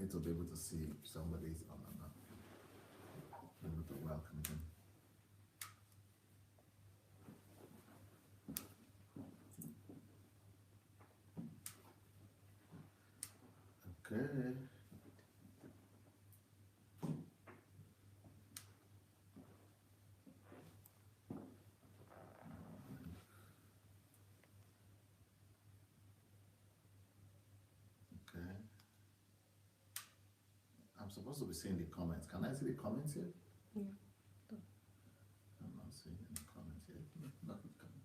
need to be able to see if somebody is on or not. Be able to welcome them. Okay. I'm supposed to be seeing the comments. Can I see the comments here? Yeah. I'm not seeing any comments here. Nothing coming.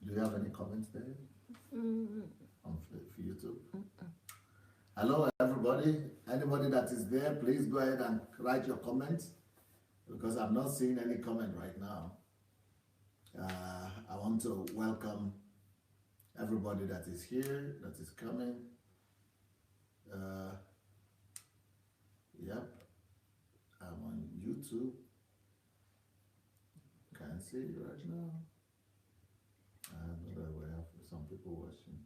Do you have any comments there on for YouTube? Hello, everybody. Anybody that is there, please go ahead and write your comments because I'm not seeing any comment right now. I want to welcome everybody that is here, that is coming. Yep, I'm on YouTube. Can't see it right now. I know that we have some people watching.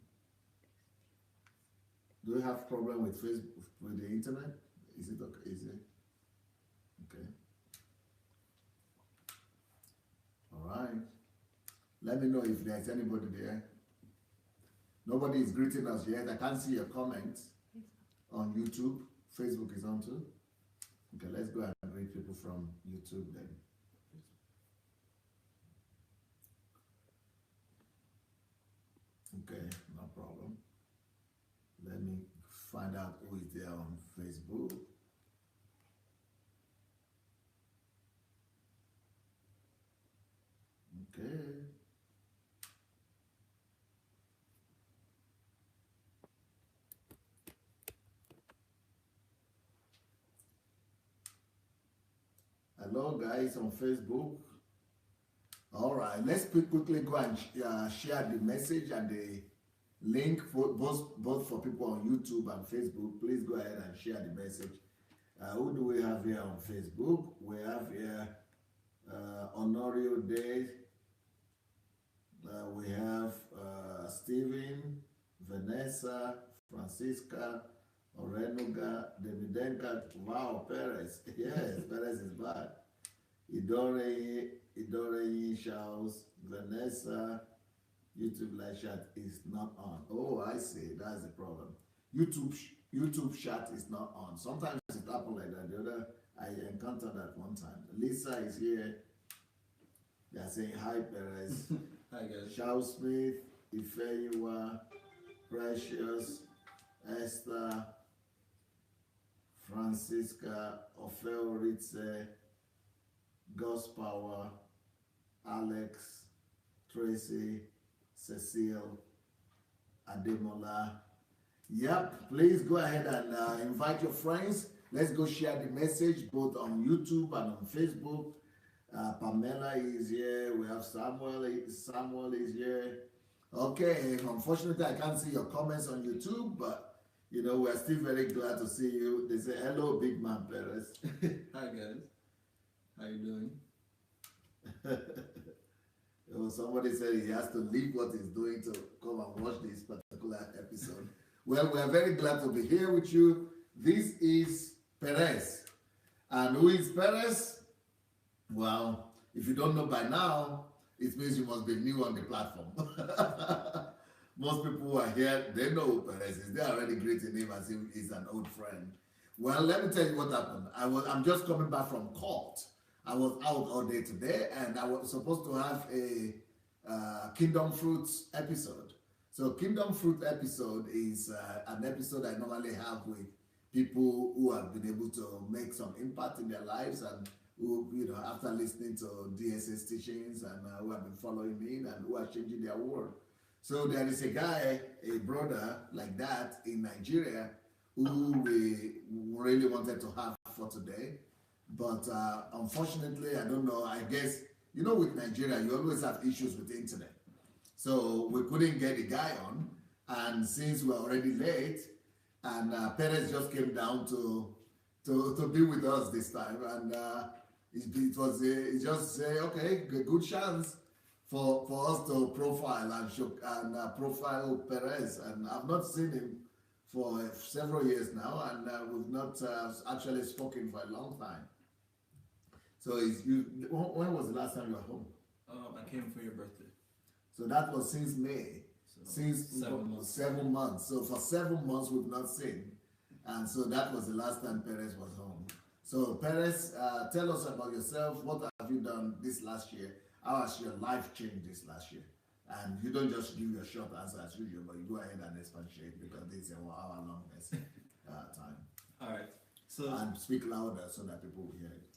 Do you have problem with Facebook, with the internet? Is it okay? Is it okay? All right. Let me know if there's anybody there. Nobody is greeting us yet. I can't see your comments on YouTube. Facebook is on too. Okay, let's go ahead and read people from YouTube then. Okay, no problem. Let me find out who is there on Facebook. Okay. Hello guys on Facebook. All right, let's quickly go and share the message and the link for both for people on YouTube and Facebook. Please go ahead and share the message. Who do we have here on Facebook? We have here Honorio Day. We have Stephen, Vanessa, Francisca, Orenuga, Davidenka. Wow, Perez. Yes, Perez is back. Idore Charles, Vanessa. YouTube live chat is not on. Oh, I see. That's the problem. YouTube chat is not on. Sometimes it happens like that. The other, I encountered that one time. Lisa is here. They are saying hi, Perez. Hi guys. Charles Smith, Ifeyiwa, Precious, Esther, Francisca, Ophel Ritze, God's Power, Alex, Tracy, Cecile, Ademola. Yep, please go ahead and invite your friends. Let's go share the message both on YouTube and on Facebook. Pamela is here. We have Samuel. Samuel is here. Okay, unfortunately, I can't see your comments on YouTube, but you know, we're still very glad to see you. They say, hello, big man Perez. Hi guys. How you doing? Somebody said he has to leave what he's doing to come and watch this particular episode. Well, we're very glad to be here with you. This is PEREZ. And who is PEREZ? Well, if you don't know by now, it means you must be new on the platform. Most people who are here, they know who PEREZ is. They're already greeting him as if he's an old friend. Well, let me tell you what happened. I'm just coming back from court. I was out all day today, and I was supposed to have a Kingdom Fruits episode. So Kingdom Fruit episode is an episode I normally have with people who have been able to make some impact in their lives and who, you know, after listening to DSS teachings and who have been following me and who are changing their world. So there is a guy, a brother like that in Nigeria who we really wanted to have for today. But unfortunately, I don't know, I guess, you know, with Nigeria, you always have issues with the internet. So we couldn't get the guy on. And since we're already late, and PEREZ just came down to be with us this time. And it just say, okay, a good chance for us to profile and profile PEREZ. And I've not seen him for several years now, and we've not actually spoken for a long time. So, when was the last time you were home? I came for your birthday. So that was since May, since 7 months. 7 months. So for 7 months we've not seen, and so that was the last time PEREZ was home. So PEREZ, tell us about yourself. What have you done this last year? How has your life changed this last year? And you don't just give your short answer as usual, but you go ahead and expatiate because this is a 1 hour long time. All right. So And speak louder so that people will hear it.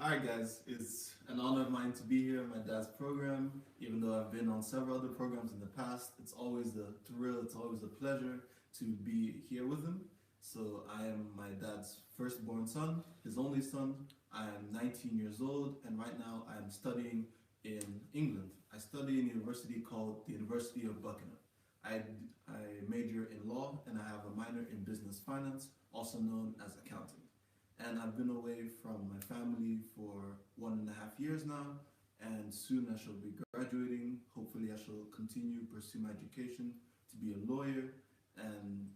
all right, guys, it's an honor of mine to be here in my dad's program. Even though I've been on several other programs in the past, it's always a thrill, it's always a pleasure to be here with him. So I am my dad's firstborn son, his only son. I am 19 years old, and right now I am studying in England. I study in a university called the University of Buckingham. I major in law, and I have a minor in business finance, also known as accounting. And I've been away from my family for 1.5 years now, and soon I shall be graduating. Hopefully I shall continue pursue my education to be a lawyer, and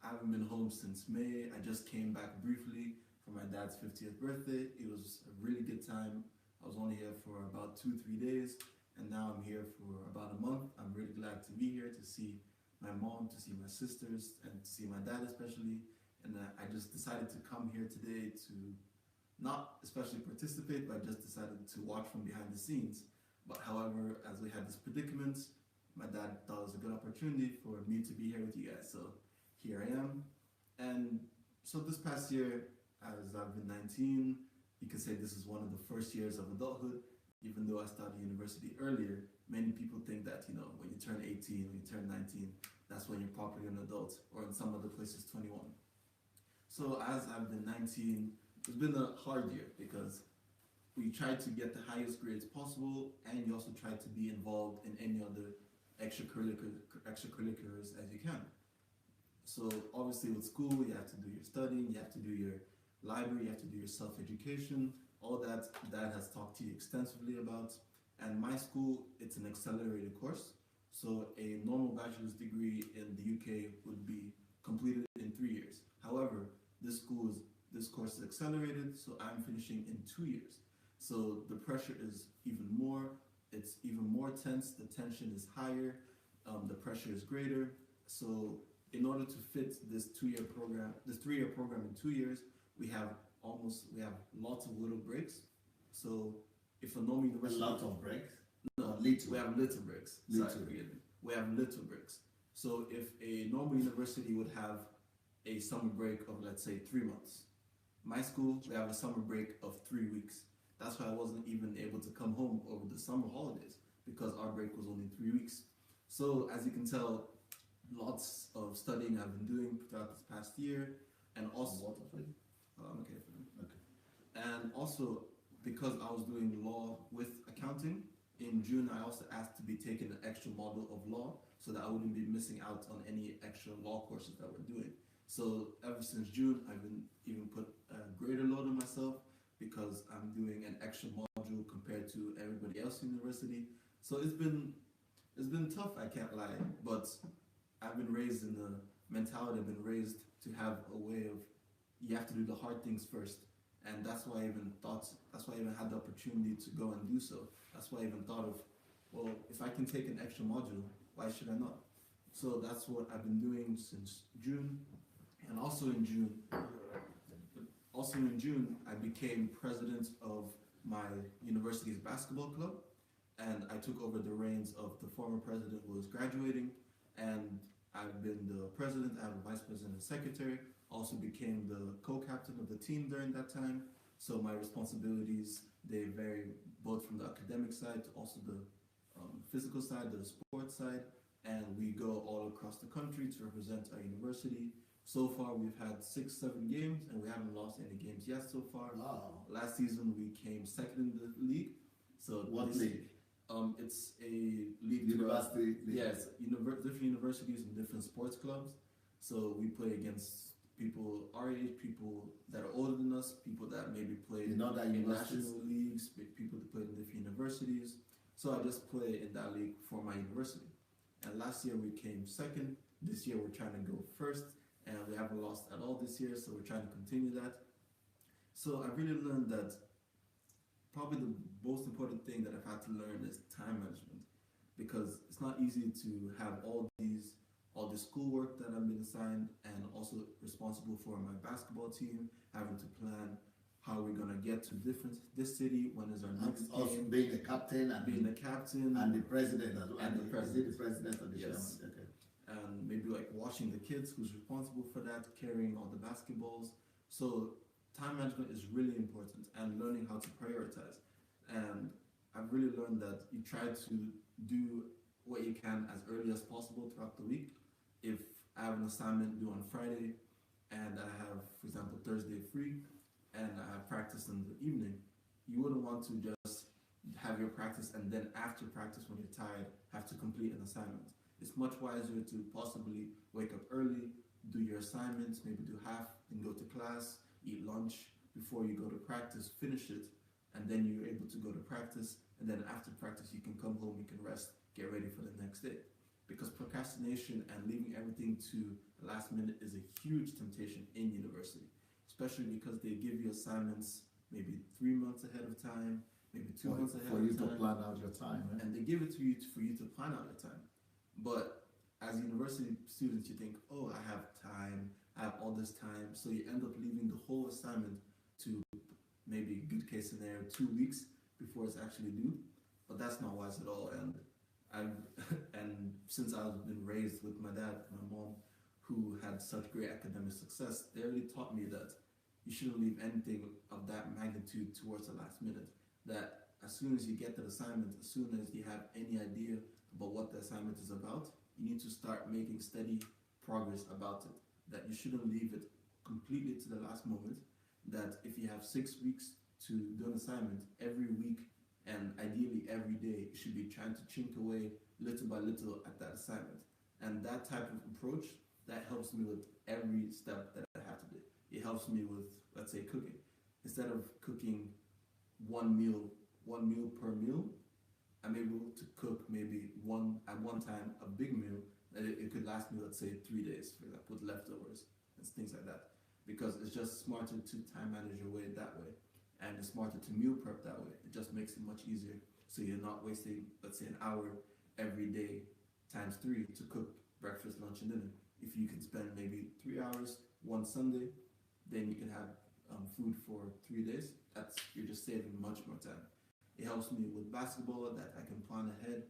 I haven't been home since May. I just came back briefly for my dad's 50th birthday. It was a really good time. I was only here for about 2-3 days, and now I'm here for about a month. I'm really glad to be here to see my mom, to see my sisters, and to see my dad especially. And I just decided to come here today to not especially participate, but I just decided to watch from behind the scenes. But however, as we had this predicament, my dad thought it was a good opportunity for me to be here with you guys. So here I am. And so this past year, as I've been 19, you can say this is one of the first years of adulthood. Even though I started university earlier, many people think that, you know, when you turn 18, when you turn 19, that's when you're properly an adult, or in some other places 21. So as I've been 19, it's been a hard year because we tried to get the highest grades possible, and you also try to be involved in any other extracurriculars as you can. So obviously with school, you have to do your studying, you have to do your library, you have to do your self-education, all that Dad has talked to you extensively about. And my school, it's an accelerated course. So a normal bachelor's degree in the UK would be completed in 3 years. However, this course is accelerated, so I'm finishing in 2 years. So the pressure is even more, it's even more tense, the tension is higher, the pressure is greater. So in order to fit this 2-year program, this 3-year program in 2 years, we have lots of little breaks. So if a normal university... A lot of breaks? No, little. We have little breaks. Little. Sorry, forgive me. We have little breaks. So if a normal university would have a summer break of, let's say, 3 months, my school, we have a summer break of 3 weeks. That's why I wasn't even able to come home over the summer holidays, because our break was only 3 weeks. So as you can tell, lots of studying I've been doing throughout this past year, and also... Water for you? Okay, for me. Okay. And also, because I was doing law with accounting, in June I also asked to be taken an extra module of law so that I wouldn't be missing out on any extra law courses that we're doing. So ever since June, I've been even put a greater load on myself because I'm doing an extra module compared to everybody else in university. So it's been tough, I can't lie, but I've been raised in the mentality, I've been raised to have a way of, you have to do the hard things first. And that's why I even had the opportunity to go and do so. That's why I even thought of, well, if I can take an extra module, why should I not? So that's what I've been doing since June. And also in June, I became president of my university's basketball club. And I took over the reins of the former president who was graduating. And I've been the president, I have a vice president and secretary. Also became the co-captain of the team during that time. So my responsibilities, they vary both from the academic side to also the physical side, the sports side. And we go all across the country to represent our university. So far, we've had 6-7 games, and we haven't lost any games yet so far. Wow. Last season, we came second in the league. So What league? It's a league. University league. Yes, different universities and different sports clubs. So we play against people our age, people that are older than us, people that maybe played in national leagues, people that played in different universities. So I just play in that league for my university. And last year we came second. This year we're trying to go first. and we haven't lost at all this year, so we're trying to continue that. So I really learned that probably the most important thing that I've had to learn is time management, because it's not easy to have all this schoolwork that I've been assigned, and also responsible for my basketball team, having to plan how we're gonna get to this city, when is our next also game, being the captain and being the captain and the president as well. and the president. Is it the president or the Yes. chairman? Okay. And maybe like watching the kids, who's responsible for that, carrying all the basketballs. So time management is really important, and learning how to prioritize. And I've really learned that you try to do what you can as early as possible throughout the week. If I have an assignment due on Friday and I have, for example, Thursday free, and I have practice in the evening, you wouldn't want to just have your practice and then after practice, when you're tired, have to complete an assignment. It's much wiser to possibly wake up early, do your assignments, maybe do half, and go to class, eat lunch before you go to practice, finish it, and then you're able to go to practice, and then after practice you can come home, you can rest, get ready for the next day. Because procrastination and leaving everything to the last minute is a huge temptation in university, especially because they give you assignments maybe 3 months ahead of time, maybe 2 months ahead of time. For you to plan out your time. Eh? And they give it to you for you to plan out your time. But as university students, you think, oh, I have time, I have all this time. So you end up leaving the whole assignment to maybe, good case scenario, 2 weeks before it's actually due. But that's not wise at all. And since I've been raised with my dad and my mom, who had such great academic success, they really taught me that you shouldn't leave anything of that magnitude towards the last minute. That as soon as you get that assignment, as soon as you have any idea about what the assignment is about, you need to start making steady progress about it. That you shouldn't leave it completely to the last moment. That if you have 6 weeks to do an assignment, every week and ideally every day, you should be trying to chink away little by little at that assignment. And that type of approach, that helps me with every step that I have to do. It helps me with, let's say, cooking. Instead of cooking one meal per meal, I'm able to cook maybe at one time a big meal that it could last me, let's say, 3 days, for example, with leftovers and things like that. Because it's just smarter to time manage your way that way, and it's smarter to meal prep that way. It just makes it much easier. So you're not wasting, let's say, an hour every day times 3 to cook breakfast, lunch, and dinner. If you can spend maybe 3 hours one Sunday, then you can have food for 3 days. You're just saving much more time. It helps me with basketball, that I can plan ahead.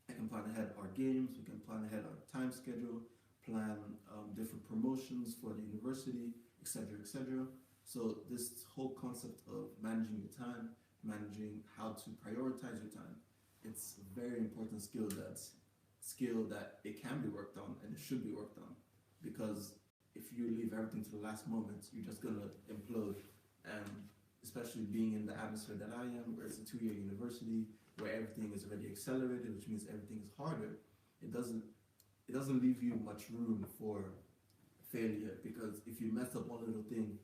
I can plan ahead our games. We can plan ahead our time schedule, plan different promotions for the university, etc., etc. So this whole concept of managing your time, managing how to prioritize your time, it's a very important skill that it can be worked on, and it should be worked on. Because if you leave everything to the last moment, you're just gonna implode. And especially being in the atmosphere that I am, where it's a 2-year university, where everything is already accelerated, which means everything is harder, it doesn't leave you much room for failure, because if you mess up one little thing,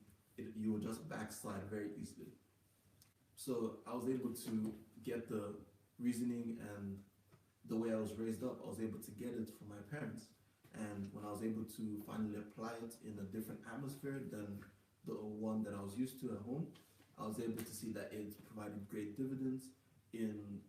you will just backslide very easily. So I was able to get the reasoning and the way I was raised up, I was able to get it from my parents. And when I was able to finally apply it in a different atmosphere than the one that I was used to at home, I was able to see that it provided great dividends. In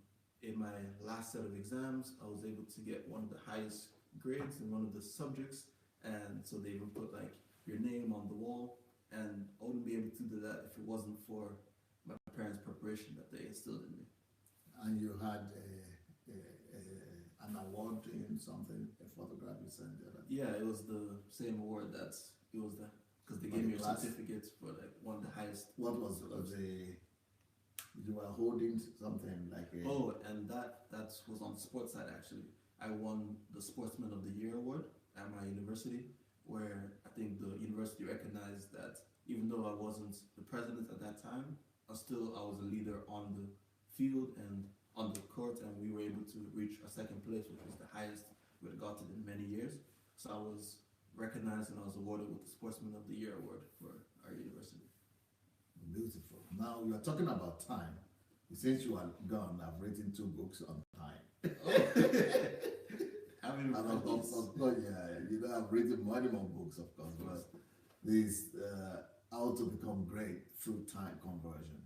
my last set of exams, I was able to get one of the highest grades in one of the subjects, and so they even put like your name on the wall, and I wouldn't be able to do that if it wasn't for my parents' preparation that they instilled in me. And you had an award in something, a photograph you sent there. Yeah, it was the same award because they gave me a certificate for like one of the highest. What was you were holding something like a... Oh, and that was on the sports side actually. I won the Sportsman of the Year award at my university, where I think the university recognized that even though I wasn't the president at that time, I was a leader on the field and on the court, and we were able to reach a second place, which was the highest we had gotten in many years. So I was recognized and I was awarded with the Sportsman of the Year award for our university. Beautiful. Now you are talking about time. Since you are gone, I've written 2 books on time. I'm haven't even read these. Of course, yeah. You know, I've written many more books, of course, but this how to become great through time conversion.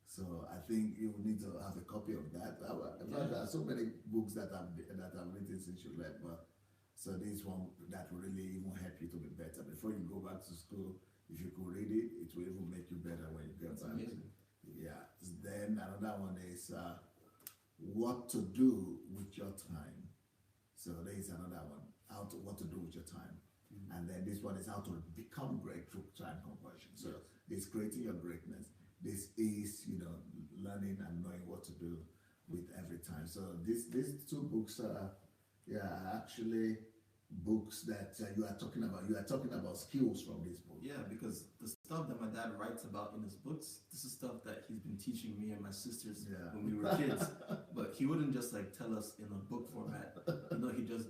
So I think you need to have a copy of that. There are so many books that I've written since you left, but so this one that will really even help you to be better. Before you go back to school, if you could read it, it will even make you better when you get back. Amazing. Yeah. Then another one is what to do with your time. So there is another one. What to do with your time. Mm-hmm. And then this one is how to become great through time conversion. So it's creating your greatness. This is, you know, learning and knowing what to do with every time. So these two books are, actually books that you are talking about. You are talking about skills from this book. Yeah, because the stuff that my dad writes about in his books, this is stuff that he's been teaching me and my sisters when we were kids. But he wouldn't just like tell us in a book format. You know, he'd just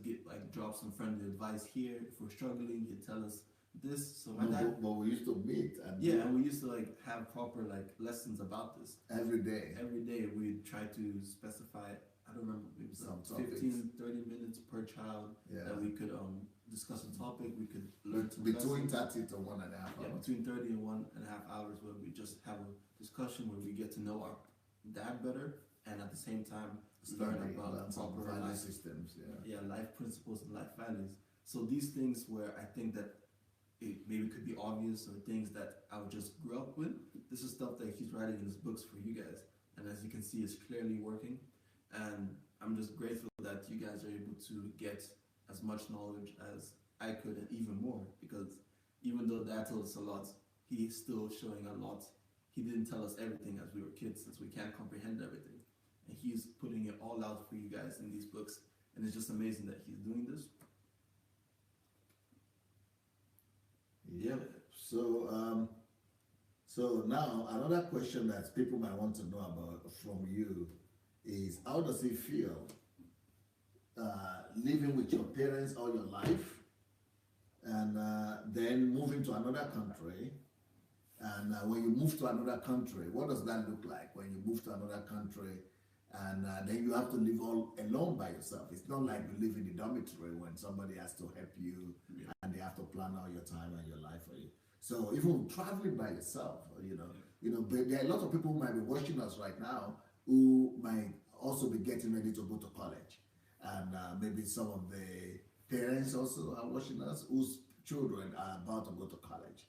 drop some friendly advice here. If we're struggling, he'd tell us this. So my dad. But we used to meet and and we used to like have proper like lessons about this every day. Every day we'd try to specify. I don't remember, it was like 15, 30 minutes per child that we could discuss a topic, we could learn some between lessons. 30 to 1.5 hours. Yeah, between 30 and 1.5 hours where we just have a discussion where we get to know our dad better and at the same time learn about proper value life systems, life principles and life values. So these things where I think that it maybe could be obvious or things that I would just grew up with, this is stuff that he's writing in his books for you guys. And as you can see, it's clearly working. And I'm just grateful that you guys are able to get as much knowledge as I could and even more, because even though Dad told us a lot, he's still showing a lot. He didn't tell us everything as we were kids, since we can't comprehend everything. And he's putting it all out for you guys in these books. And it's just amazing that he's doing this. Yeah. So now another question that people might want to know about from you is, how does it feel living with your parents all your life and then moving to another country? And when you move to another country, what does that look like when you move to another country and then you have to live all alone by yourself? It's not like you live in the dormitory when somebody has to help you and they have to plan out your time and your life for you. So even traveling by yourself, but there are a lot of people who might be watching us right now who might also be getting ready to go to college. And maybe some of the parents also are watching us whose children are about to go to college.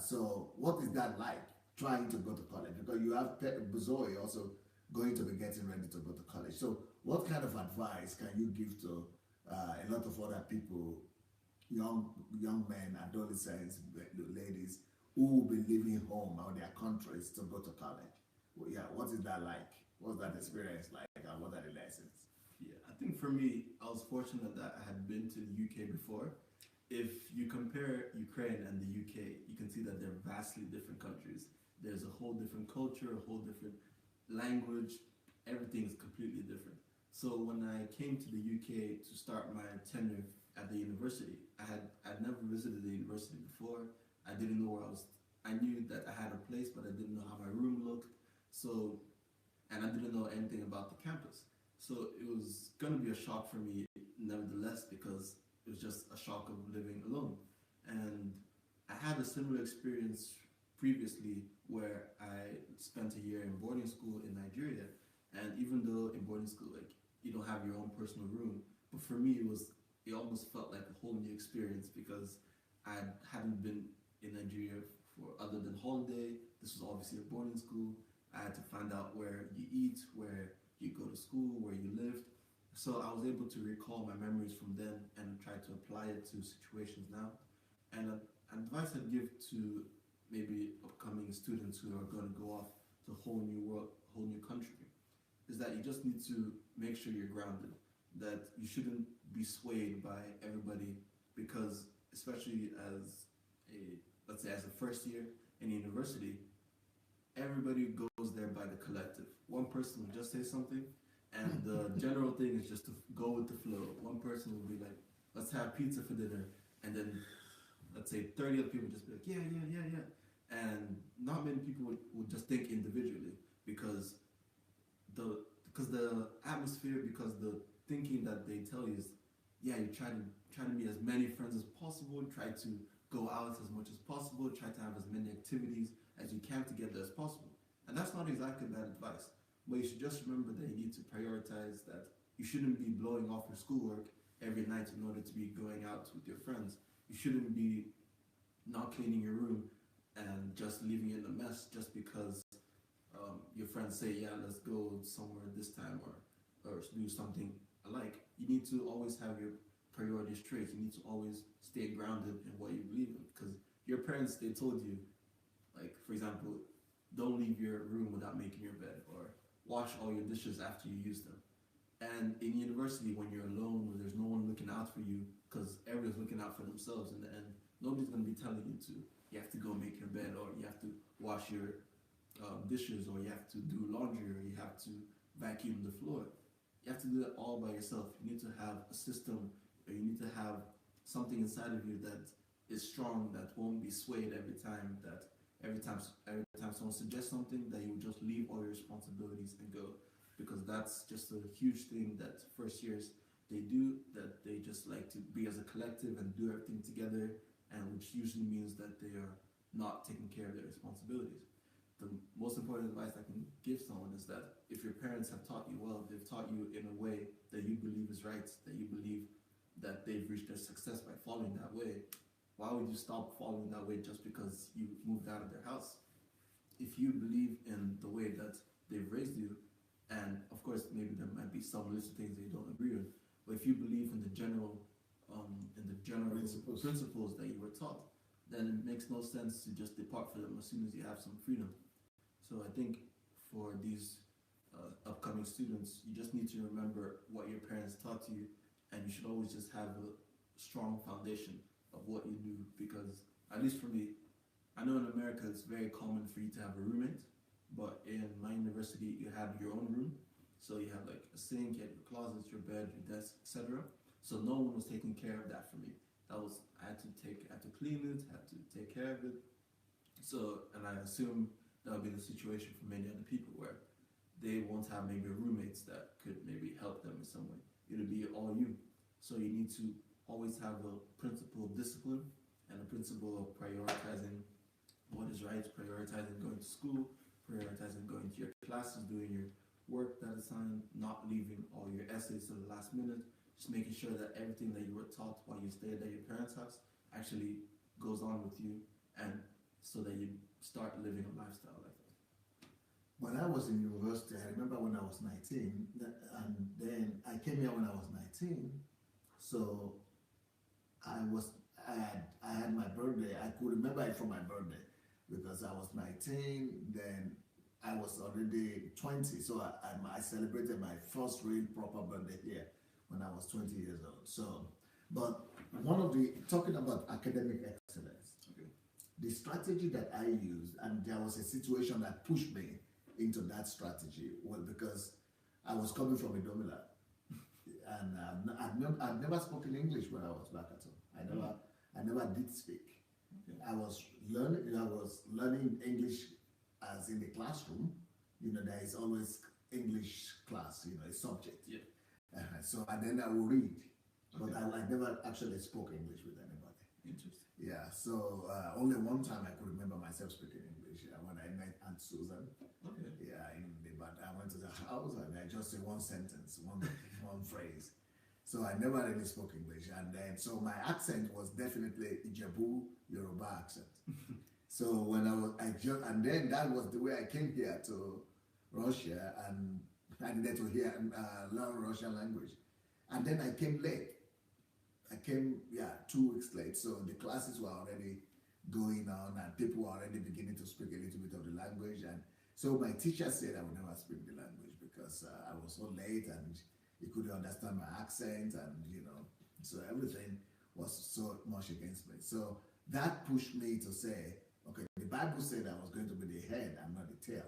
So what is that like, trying to go to college? Because you have Zoe also going to be getting ready to go to college. So what kind of advice can you give to a lot of other people, young men, adolescents, ladies, who will be leaving home or their countries to go to college? Well, what is that like? What's that experience like? And what are the lessons? Yeah, I think for me, I was fortunate that I had been to the UK before. If you compare Ukraine and the UK, you can see that they're vastly different countries. There's a whole different culture, a whole different language. Everything is completely different. So when I came to the UK to start my tenure at the university, I'd never visited the university before. I didn't know where I was. I knew that I had a place, but I didn't know how my room looked. So, and I didn't know anything about the campus. So it was going to be a shock for me, nevertheless, because it was just a shock of living alone. And I had a similar experience previously where I spent a year in boarding school in Nigeria. And even though in boarding school, like, you don't have your own personal room, but for me, it almost felt like a whole new experience because I hadn't been in Nigeria for other than holiday. This was obviously a boarding school. I had to find out where you eat, where you go to school, where you lived. So I was able to recall my memories from then and try to apply it to situations now. And advice I'd give to maybe upcoming students who are going to go off to a whole new world, whole new country, is that you just need to make sure you're grounded, that you shouldn't be swayed by everybody, because especially let's say as a first year in university, everybody goes there by the collective. One person will just say something, and the general thing is just to go with the flow. One person will be like, let's have pizza for dinner, and then let's say 30 other people just be like, yeah. And not many people would just think individually, because the atmosphere, because the thinking that they tell you is yeah, you try to meet as many friends as possible, try to go out as much as possible, try to have as many activities as you can together as possible. And that's not exactly bad advice. But you should just remember that you need to prioritize that you shouldn't be blowing off your schoolwork every night in order to be going out with your friends. You shouldn't be not cleaning your room and just leaving it in a mess just because your friends say, yeah, let's go somewhere this time or do something alike. You need to always have your priorities straight. You need to always stay grounded in what you believe in, because your parents, they told you, like, for example, don't leave your room without making your bed, or wash all your dishes after you use them. And in university, when you're alone, when there's no one looking out for you, because everyone's looking out for themselves in the end, nobody's going to be telling you to, you have to go make your bed, or you have to wash your dishes, or you have to do laundry, or you have to vacuum the floor. You have to do that all by yourself. You need to have a system, or you need to have something inside of you that is strong, that won't be swayed every time someone suggests something, that you will just leave all your responsibilities and go. Because that's just a huge thing that first years they do, that they just like to be as a collective and do everything together, and which usually means that they are not taking care of their responsibilities. The most important advice I can give someone is that if your parents have taught you well, they've taught you in a way that you believe is right, that you believe that they've reached their success by following that way, why would you stop following that way just because you moved out of their house? If you believe in the way that they've raised you, and of course maybe there might be some little things that you don't agree with, but if you believe in the general principles that you were taught, then it makes no sense to just depart from them as soon as you have some freedom. So I think for these upcoming students, you just need to remember what your parents taught you, and you should always just have a strong foundation of what you do, because at least for me, I know in America it's very common for you to have a roommate, but in my university you have your own room. So you have like a sink, you have your closets, your bed, your desk, etc. So no one was taking care of that for me. I had to clean it, had to take care of it. So, and I assume that would be the situation for many other people, where they won't have maybe roommates that could maybe help them in some way. It'll be all you. So you need to always have a principle of discipline and a principle of prioritizing what is right, prioritizing going to school, prioritizing going to your classes, doing your work that is assigned, not leaving all your essays to the last minute, just making sure that everything that you were taught while you stayed at your parents' house actually goes on with you, and so that you start living a lifestyle like that. When I was in university, I remember when I was 19, and then I came here when I was 19, so I had my birthday. I could remember it from my birthday because I was 19, then I was already 20, so I celebrated my first real proper birthday here when I was 20 years old. So, but talking about academic excellence, okay, the strategy that I used, and there was a situation that pushed me into that strategy, was because I was coming from a domila, and I've never spoken English when I was back at home. I never did speak. Okay. I was learning English as in the classroom. There is always English class, a subject. Yeah. So, and then I will read, but I never actually spoke English with anybody. Interesting. Yeah, so only one time I could remember myself speaking English, when I met Aunt Susan. Okay. Yeah, but I went to the house and I just said one sentence, one phrase. So I never really spoke English, and then so my accent was definitely Ijebu Yoruba accent. So when and then that was the way I came here to Russia, and I needed to learn Russian language. And then I came late. I came 2 weeks late, so the classes were already going on, and people were already beginning to speak a little bit of the language. And so my teacher said I would never speak the language because I was so late, and he couldn't understand my accent, and so everything was so much against me. So that pushed me to say, okay, the Bible said I was going to be the head and not the tail.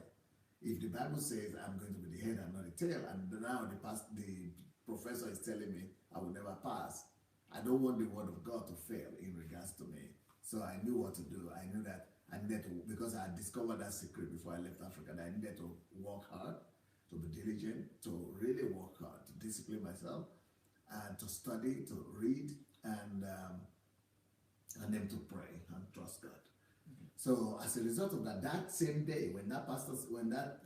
If the Bible says I'm going to be the head and not the tail, and now the professor is telling me I will never pass, I don't want the word of God to fail in regards to me. So I knew what to do. I knew that I needed to, because I had discovered that secret before I left Africa, that I needed to work hard, to be diligent, to really work hard, to discipline myself, and to study, to read, and then to pray and trust God. So as a result of that, that same day, when that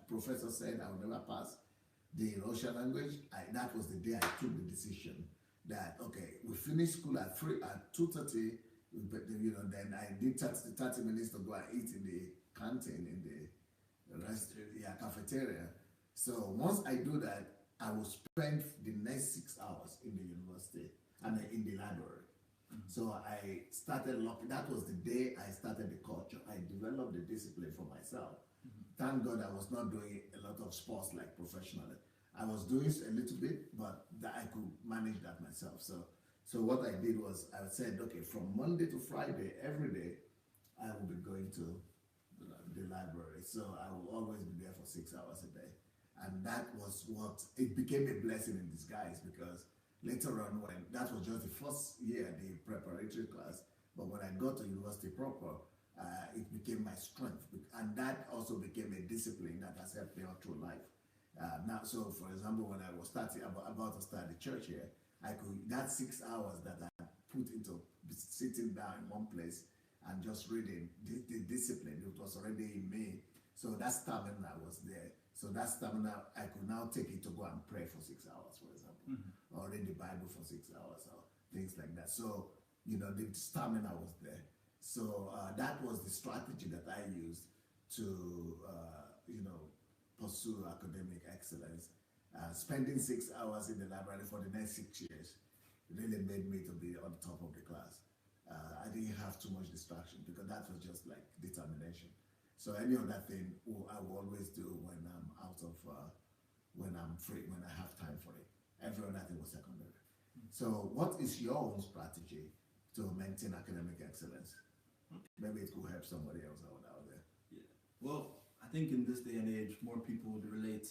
professor said I would never pass the Russian language, that was the day I took the decision that, okay, we finished school at 2:30, then I did 30 minutes to go and eat in the canteen, in the cafeteria. So once I do that, I will spend the next 6 hours in the university and in the library. So I started locking. That was the day I started the culture. I developed the discipline for myself. Thank God I was not doing a lot of sports like professionally. I was doing a little bit, but that I could manage that myself. So what I did was I said, okay, from Monday to Friday, every day, I will be going to the library. So I will always be there for 6 hours a day. And that was it became a blessing in disguise, because later on, when that was just the first year, the preparatory class, but when I got to university proper, it became my strength, and that also became a discipline that has helped me all through life. Now, so for example, when I was about to start the church here, that 6 hours that I put into sitting down in one place and just reading, the discipline, it was already in me. So that stamina was there. So that stamina, I could now take it to go and pray for 6 hours, for example, or read the Bible for 6 hours, or things like that. So, the stamina was there. So that was the strategy that I used to, pursue academic excellence. Spending 6 hours in the library for the next 6 years really made me to be on top of the class. I didn't have too much distraction, because that was just like determination. So any other thing I will always do when I'm when I'm free, when I have time for it. Every other thing was secondary. So what is your own strategy to maintain academic excellence? Maybe it could help somebody else out there. Yeah. Well, I think in this day and age, more people would relate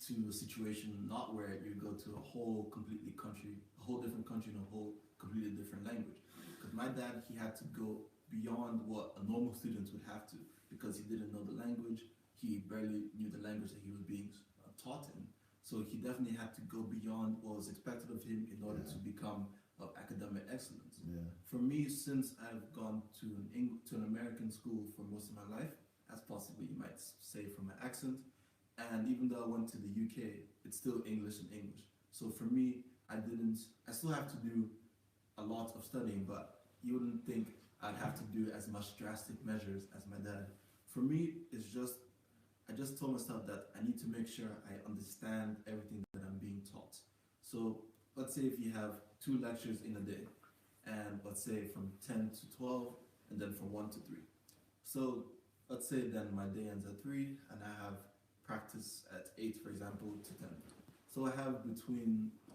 to a situation not where you go to a whole different country in a whole completely different language. Because my dad, he had to go beyond what a normal student would have to, because he didn't know the language. He barely knew the language that he was being taught in. So he definitely had to go beyond what was expected of him in order to become of academic excellence. Yeah. For me, since I've gone to an American school for most of my life, as possibly you might say from my accent, and even though I went to the UK, it's still English and English. So for me, I still have to do a lot of studying, but you wouldn't think I'd have to do as much drastic measures as my dad. For me, I just told myself that I need to make sure I understand everything that I'm being taught. So let's say if you have 2 lectures in a day, and let's say from 10 to 12, and then from 1 to 3. So let's say then my day ends at 3, and I have practice at 8, for example, to 10. So I have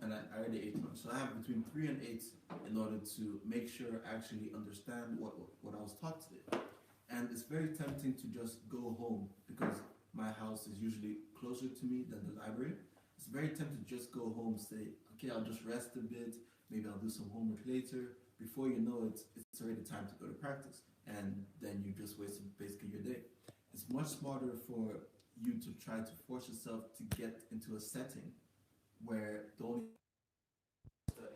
and I already ate lunch, so I have between 3 and 8 in order to make sure I actually understand what I was taught today. And it's very tempting to just go home, because my house is usually closer to me than the library. It's very tempting to just go home, say, okay, I'll just rest a bit, maybe I'll do some homework later. Before you know it, it's already time to go to practice, and then you just wasted basically your day. It's much smarter for you to try to force yourself to get into a setting where the only study.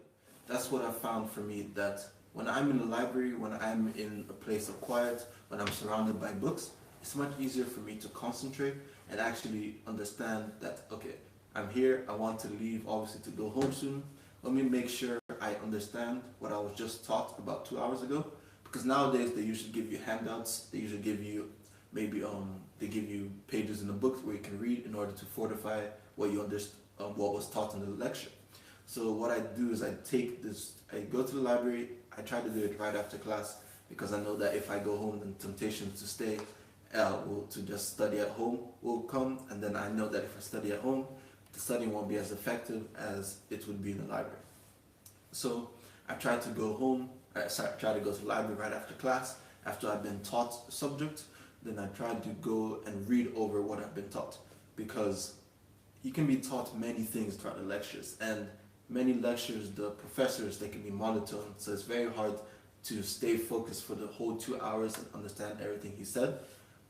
That's what I found for me, that when I'm in the library, when I'm in a place of quiet, when I'm surrounded by books, it's much easier for me to concentrate and actually understand that, okay, I'm here, I want to leave, obviously, to go home soon. Let me make sure I understand what I was just taught about 2 hours ago. Because nowadays, they usually give you handouts, they usually give you maybe they give you pages in the books where you can read in order to fortify what you understand, what was taught in the lecture. So what I do is I go to the library, I try to do it right after class, because I know that if I go home, then temptation to stay, to just study at home will come, and then I know that if I study at home, the studying won't be as effective as it would be in the library. So I try to go home, I try to go to the library right after class, after I've been taught a subject, then I try to go and read over what I've been taught, because you can be taught many things throughout the lectures, and many lectures, the professors, they can be monotone, so it's very hard to stay focused for the whole 2 hours and understand everything he said.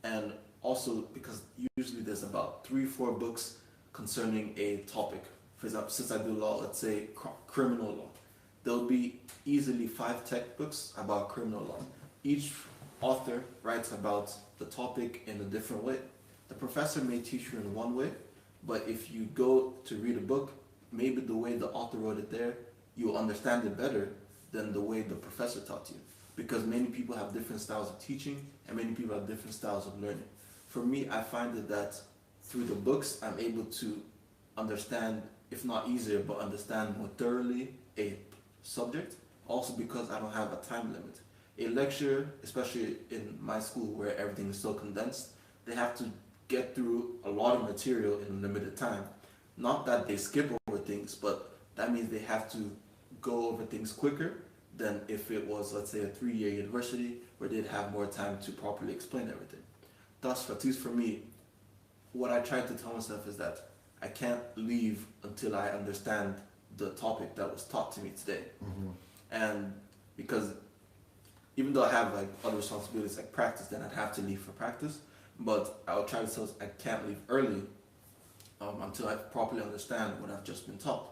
And also because usually there's about 3-4 books concerning a topic. for example, since I do law, let's say criminal law, there'll be easily 5 textbooks about criminal law. Each author writes about the topic in a different way. The professor may teach you in one way, but if you go to read a book, maybe the way the author wrote it there, you'll understand it better than the way the professor taught you. Because many people have different styles of teaching and many people have different styles of learning. For me, I find it that through the books, I'm able to understand, if not easier, but understand more thoroughly a subject, also because I don't have a time limit. A lecture, especially in my school where everything is so condensed, they have to get through a lot of material in a limited time. Not that they skip over things, but that means they have to go over things quicker than if it was, let's say, a 3-year university where they'd have more time to properly explain everything. Thus, at least for me, what I try to tell myself is that I can't leave until I understand the topic that was taught to me today. And because even though I have like other responsibilities like practice, then I'd have to leave for practice. But I'll try to tell I can't leave early until I properly understand what I've just been taught.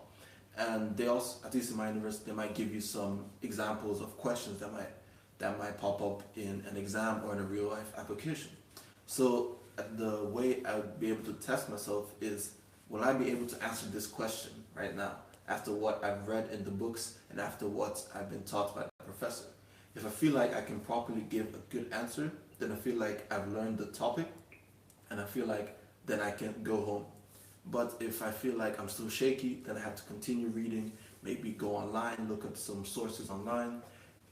And they also, at least in my university, they might give you some examples of questions that might pop up in an exam or in a real life application. So the way I would be able to test myself is, will I be able to answer this question right now after what I've read in the books and after what I've been taught by the professor? If I feel like I can properly give a good answer, then I feel like I've learned the topic and I feel like then I can go home. But if I feel like I'm still shaky, then I have to continue reading, maybe go online, look at some sources online.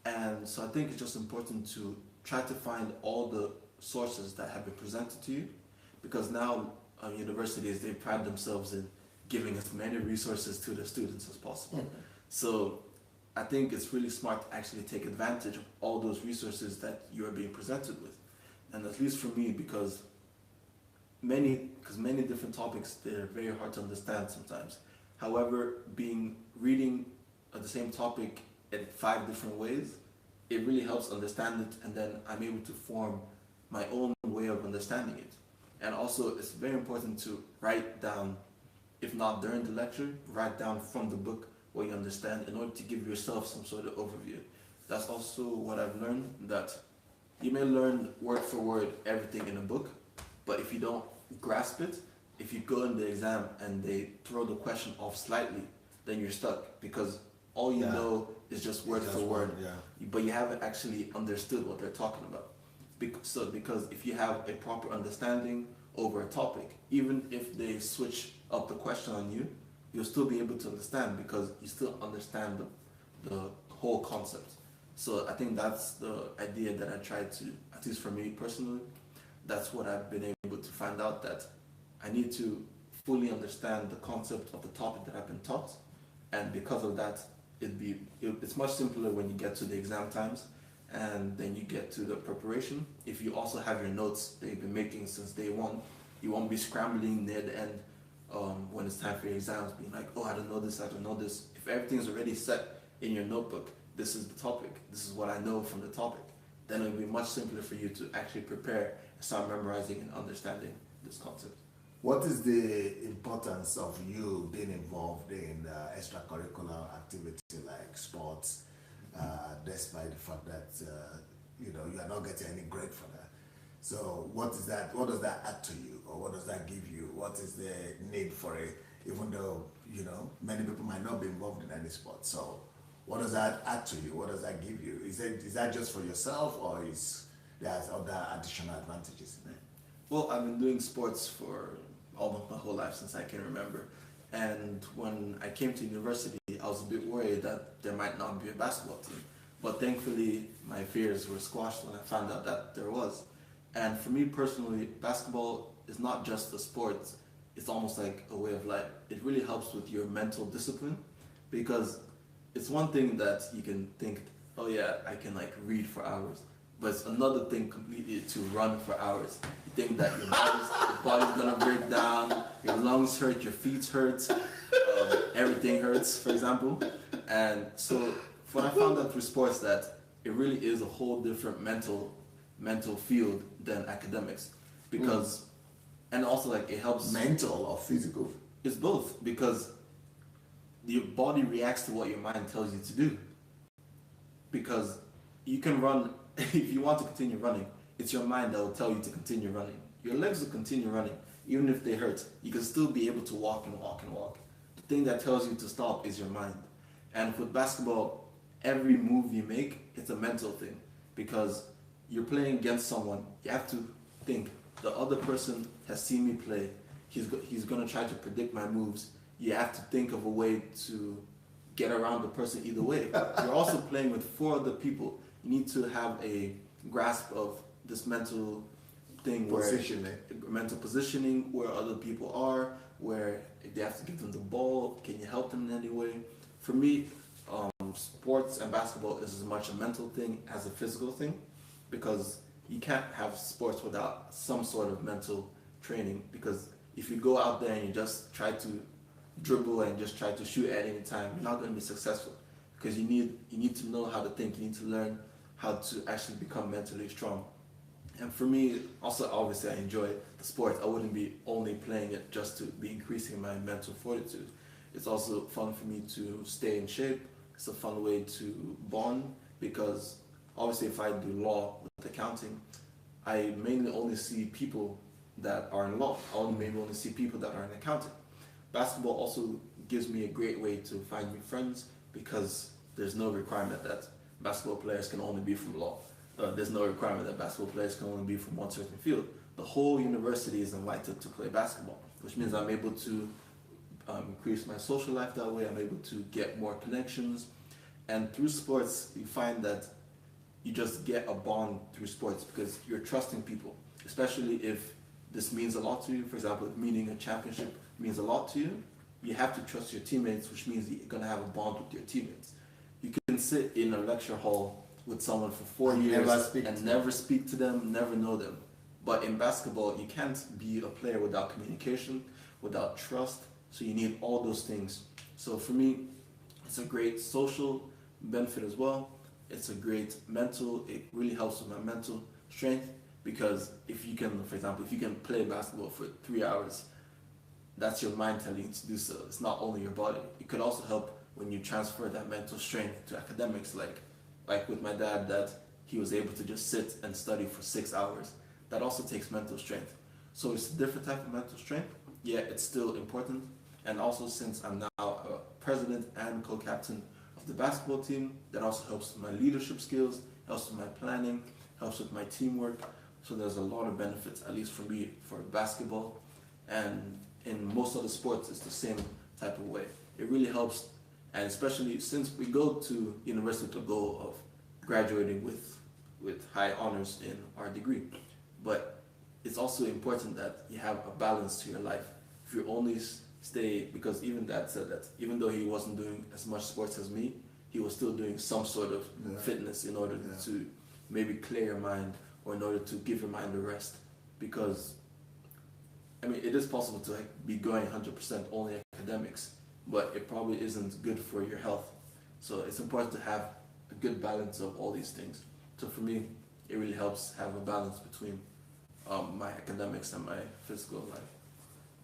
And so I think it's just important to try to find all the sources that have been presented to you, because now universities, they pride themselves in giving as many resources to the students as possible. So I think it's really smart to actually take advantage of all those resources that you are being presented with. And at least for me, because many different topics, they're very hard to understand sometimes. However, reading the same topic in 5 different ways, it really helps understand it, and then I'm able to form my own way of understanding it. And also, it's very important to write down, if not during the lecture, write down from the book what you understand in order to give yourself some sort of overview. That's also what I've learned, that you may learn word for word everything in a book, but if you don't grasp it, if you go in the exam and they throw the question off slightly, then you're stuck, because all you know is just word for word, but you haven't actually understood what they're talking about. Because if you have a proper understanding over a topic, even if they switch up the question on you, you'll still be able to understand, because you still understand the whole concept. So I think that's the idea that I try to, at least for me personally, that's what I've been able to find out, that I need to fully understand the concept of the topic that I've been taught. And because of that, it's much simpler when you get to the exam times and then you get to the preparation. If you also have your notes that you've been making since day one, you won't be scrambling near the end when it's time for your exams, being like, oh, I don't know this, I don't know this. If everything's already set in your notebook, this is the topic, this is what I know from the topic, then it'll be much simpler for you to actually prepare and start memorizing and understanding this concept. What is the importance of you being involved in extracurricular activity like sports, despite the fact that you are not getting any grade for that? So what is that? What does that add to you, or what does that give you? What is the need for it? Even though many people might not be involved in any sport. So what does that add to you? What does that give you? Is that just for yourself, or there's other additional advantages in it? Well, I've been doing sports for almost my whole life, since I can remember. And when I came to university, I was a bit worried that there might not be a basketball team. But thankfully, my fears were squashed when I found out that there was. And for me personally, basketball is not just a sport, it's almost like a way of life. It really helps with your mental discipline, because it's one thing that you can think, oh yeah, I can read for hours. But it's another thing completely to run for hours. You think that your body's gonna break down, your lungs hurt, your feet hurt, everything hurts, for example. And so when I found out through sports that it really is a whole different mental field than academics, because and also it helps. Mental or physical? It's both, because your body reacts to what your mind tells you to do. Because you can run, if you want to continue running, it's your mind that will tell you to continue running. Your legs will continue running, even if they hurt. You can still be able to walk and walk and walk. The thing that tells you to stop is your mind. And with basketball, every move you make, it's a mental thing. Because you're playing against someone, you have to think, the other person has seen me play, he's going to try to predict my moves. You have to think of a way to get around the person either way. You're also playing with 4 other people. You need to have a grasp of this mental thing, mental positioning, where other people are, where they have to give them the ball, can you help them in any way? For me, sports and basketball is as much a mental thing as a physical thing, because you can't have sports without some sort of mental training. Because if you go out there and you just try to dribble and just try to shoot at any time, you're not going to be successful, because you need to know how to think. You need to learn how to actually become mentally strong. And for me, also obviously I enjoy the sport. I wouldn't be only playing it just to be increasing my mental fortitude. It's also fun for me to stay in shape. It's a fun way to bond, because obviously if I do law with accounting, I mainly only see people that are in law. I mainly only see people that are in accounting. Basketball also gives me a great way to find new friends, because there's no requirement that basketball players can only be from law. There's no requirement that basketball players can only be from one certain field. The whole university is invited to play basketball, which means I'm able to increase my social life that way. I'm able to get more connections. And through sports, you find that you just get a bond through sports, because you're trusting people, especially if this means a lot to you. For example, if winning a championship means a lot to you, you have to trust your teammates, which means you're going to have a bond with your teammates. You can sit in a lecture hall with someone for 4 years and never speak to them, never know them. But in basketball, you can't be a player without communication, without trust. So you need all those things. So for me, it's a great social benefit as well. It's a great mental, it really helps with my mental strength, because if you can, for example, if you can play basketball for 3 hours, that's your mind telling you to do so. It's not only your body. It could also help when you transfer that mental strength to academics, like with my dad, that he was able to just sit and study for 6 hours. That also takes mental strength. So it's a different type of mental strength. Yeah, it's still important. And also, since I'm now a president and co-captain of the basketball team, that also helps with my leadership skills, helps with my planning, helps with my teamwork. So there's a lot of benefits, at least for me, for basketball. And in most other sports, it's the same type of way. It really helps, and especially since we go to university with the goal of graduating with high honors in our degree. But it's also important that you have a balance to your life. If you only stay, because even Dad said that even though he wasn't doing as much sports as me, he was still doing some sort of fitness in order to maybe clear your mind, or in order to give your mind a rest. Because I mean, it is possible to be going 100% only academics, but it probably isn't good for your health. So it's important to have a good balance of all these things. So for me, it really helps have a balance between my academics and my physical life.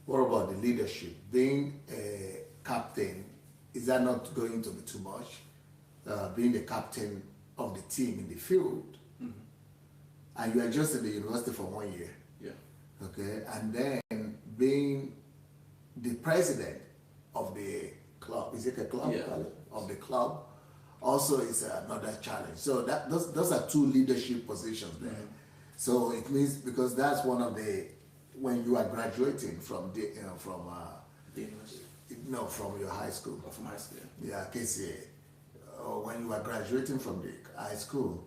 What about the leadership? Being a captain, is that not going to be too much? Being the captain of the team in the field, and you are just in the university for 1 year. Yeah. Okay, and then being the president of the club, is it a club? Yeah. Of the club, also is another challenge. So those are 2 leadership positions there. So it means, because that's one of the, when you are graduating from the The university. No, from your high school. Or from high school. Yeah, KCA. When you are graduating from the high school,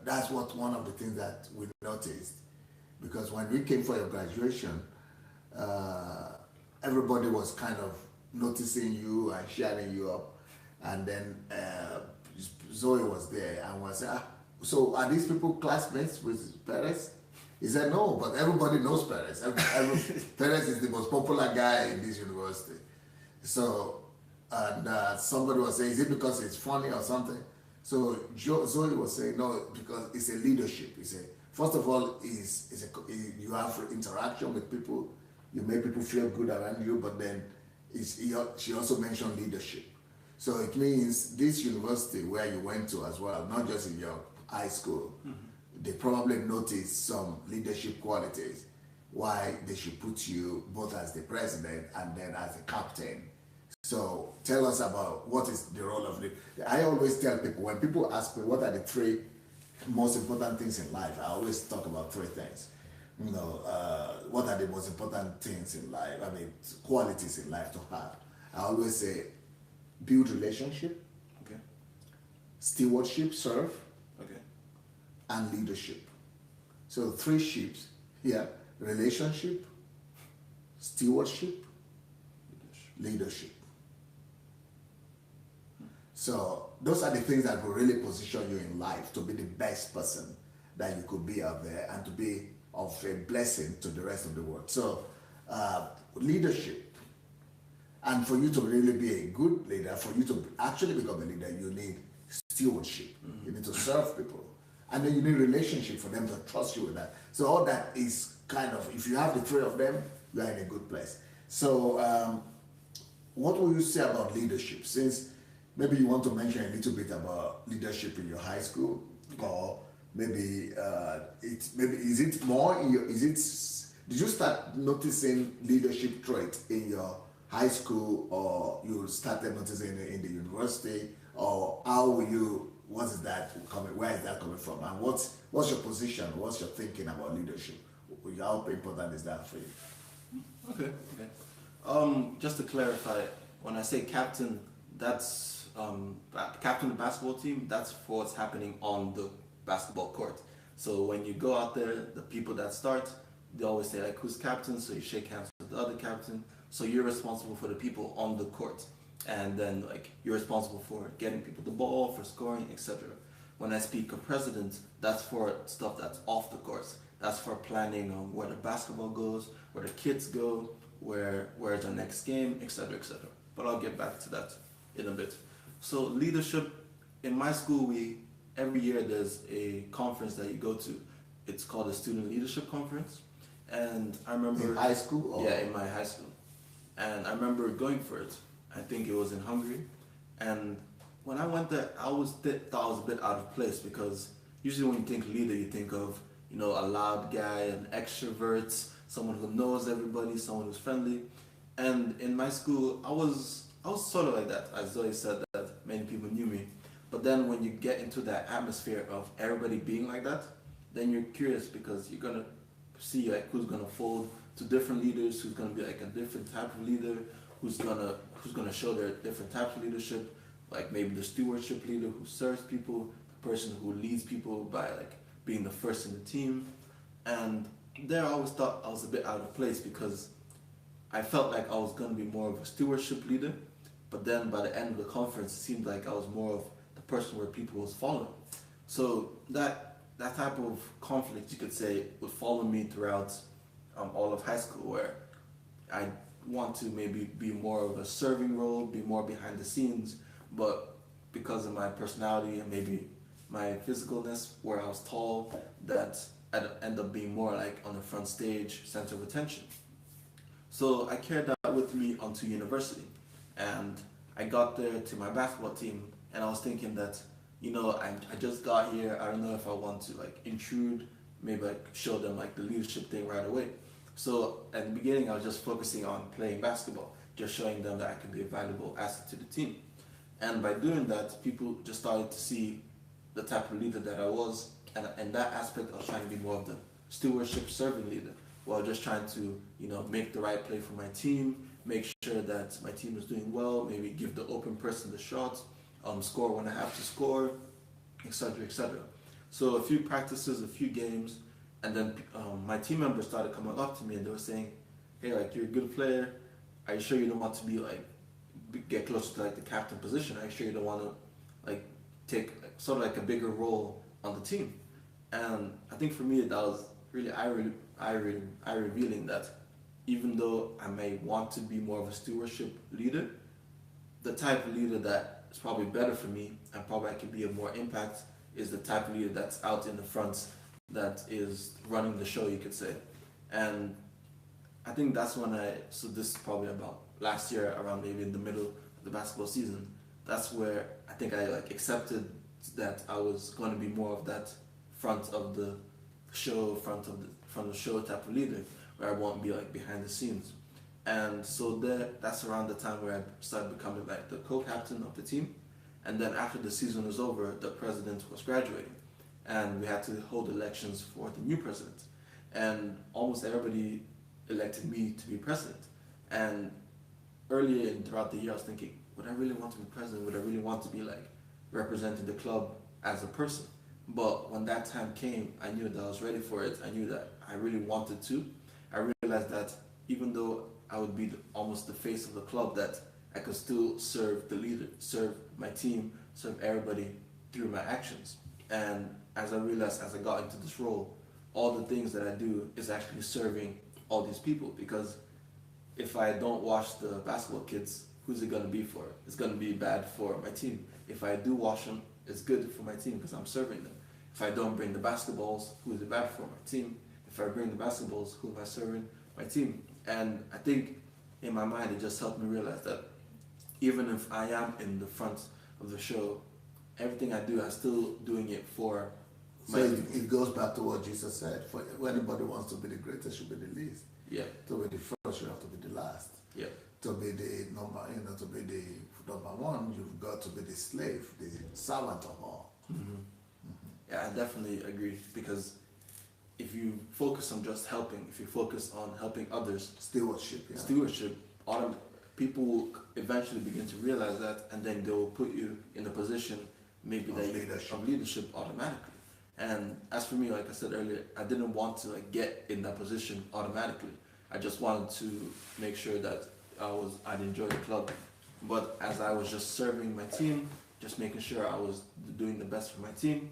that's what one of the things that we noticed. Because when we came for your graduation, everybody was kind of noticing you and sharing you up. And then Zoe was there and was so are these people classmates with PEREZ? He said, no, but everybody knows PEREZ. PEREZ is the most popular guy in this university. So, and somebody was saying, is it because it's funny or something? So Zoe was saying, no, because it's a leadership. He said, first of all, you have interaction with people, you make people feel good around you, but then She also mentioned leadership. So it means this university where you went to as well, not just in your high school, they probably noticed some leadership qualities why they should put you both as the president and then as a captain. So tell us about what is the role of leader. I always tell people, when people ask me what are the three most important things in life, I always talk about three things. What are the most important things in life? I mean, qualities in life to have. I always say, build relationship, Okay. stewardship, serve, Okay. and leadership. So three ships here: relationship, stewardship, leadership. So those are the things that will really position you in life to be the best person that you could be out there and to be of a blessing to the rest of the world. So leadership. And for you to really be a good leader, for you to actually become a leader, you need stewardship. You need to serve people. And then you need relationship for them to trust you with that. So all that is kind of, if you have the three of them, you are in a good place. So what will you say about leadership? Since maybe you want to mention a little bit about leadership in your high school, or maybe is it more in your, did you start noticing leadership traits in your high school, or you started noticing it in the university, or what is that coming, where is that coming from, and what's your position, what's your thinking about leadership? How important is that for you? Okay. Just to clarify, when I say captain, that's captain of the basketball team, that's for what's happening on the basketball court. So when you go out there, the people that start, they always say like, who's captain? So you shake hands with the other captain. So you're responsible for the people on the court, and then like you're responsible for getting people the ball, for scoring, etc. When I speak of president, that's for stuff that's off the court. That's for planning on where the basketball goes, where the kids go, where's our next game, etc., etc. But I'll get back to that in a bit. So leadership, in my school, every year there's a conference that you go to. It's called the Student Leadership Conference, and I remember in high school. Or? Yeah, in my high school, and I remember going for it. I think it was in Hungary, and when I went there, I thought I was a bit out of place, because usually when you think leader, you think of a loud guy, an extrovert, someone who knows everybody, someone who's friendly. And in my school, I was sort of like that. As Zoe said, that many people knew me. But then when you get into that atmosphere of everybody being like that, then you're curious, because you're gonna see like who's gonna fold to different leaders, who's gonna be like a different type of leader, who's gonna show their different types of leadership, like maybe the stewardship leader who serves people, the person who leads people by like being the first in the team. And there I always thought I was a bit out of place, because I felt like I was going to be more of a stewardship leader, but then by the end of the conference, it seemed like I was more of the person where people was following. So that type of conflict, you could say, would follow me throughout all of high school, where I want to maybe be more of a serving role, be more behind the scenes, but because of my personality and maybe my physicalness, where I was tall, that I'd end up being more like on the front stage, center of attention. So I carried that with me onto university, and I got there to my basketball team, and I was thinking that, I just got here, I don't know if I want to like intrude, maybe like show them like the leadership thing right away. So at the beginning, I was just focusing on playing basketball, just showing them that I can be a valuable asset to the team. And by doing that, people just started to see the type of leader that I was, and in that aspect, I was trying to be more of the stewardship serving leader, while just trying to, make the right play for my team, make sure that my team was doing well, maybe give the open person the shot, score when I have to score, etc., etc. So a few practices, a few games, and then my team members started coming up to me, and they were saying, "Hey, like, you're a good player. Are you sure you don't want to be like get closer to like the captain position? Are you sure you don't want to like take sort of like a bigger role on the team?" And I think for me that was really eye revealing, that even though I may want to be more of a stewardship leader, the type of leader that is probably better for me and probably I can be of more impact is the type of leader that's out in the front, that is running the show, you could say. And I think that's when so this is probably about last year around maybe in the middle of the basketball season, that's where I think I like accepted that I was going to be more of that front of the front of the show type of leader, where I won't be like behind the scenes. And so that's around the time where I started becoming like the co-captain of the team. And then after the season was over, the president was graduating, and we had to hold elections for the new president. And almost everybody elected me to be president. And earlier and throughout the year, I was thinking, would I really want to be president? Would I really want to be like representing the club as a person? But when that time came, I knew that I was ready for it. I knew that I really wanted to. I realized that even though I would be almost the face of the club, that I could still serve the leader, serve my team, serve everybody through my actions. And as I realized, as I got into this role, all the things that I do is actually serving all these people. Because if I don't wash the basketball kids, who's it going to be for? It's going to be bad for my team. If I do wash them, it's good for my team because I'm serving them. If I don't bring the basketballs, who is it bad for? My team. If I bring the basketballs, who am I serving? My team. And I think in my mind, it just helped me realize that even if I am in the front of the show, everything I do, I'm still doing it for my team. So it goes back to what Jesus said. For anybody wants to be the greatest, should be the least. Yeah. To be the first, you have to be the last. Yeah. To be the to be the number one, you've got to be the slave, the servant of all. Mm-hmm. Mm-hmm. Yeah, I definitely agree, because if you focus on just helping, if you focus on helping others, stewardship, people will eventually begin to realize that, and then they will put you in a position maybe of leadership automatically. And as for me, like I said earlier, I didn't want to like get in that position automatically. I just wanted to make sure that I'd enjoy the club. But as I was just serving my team, just making sure I was doing the best for my team,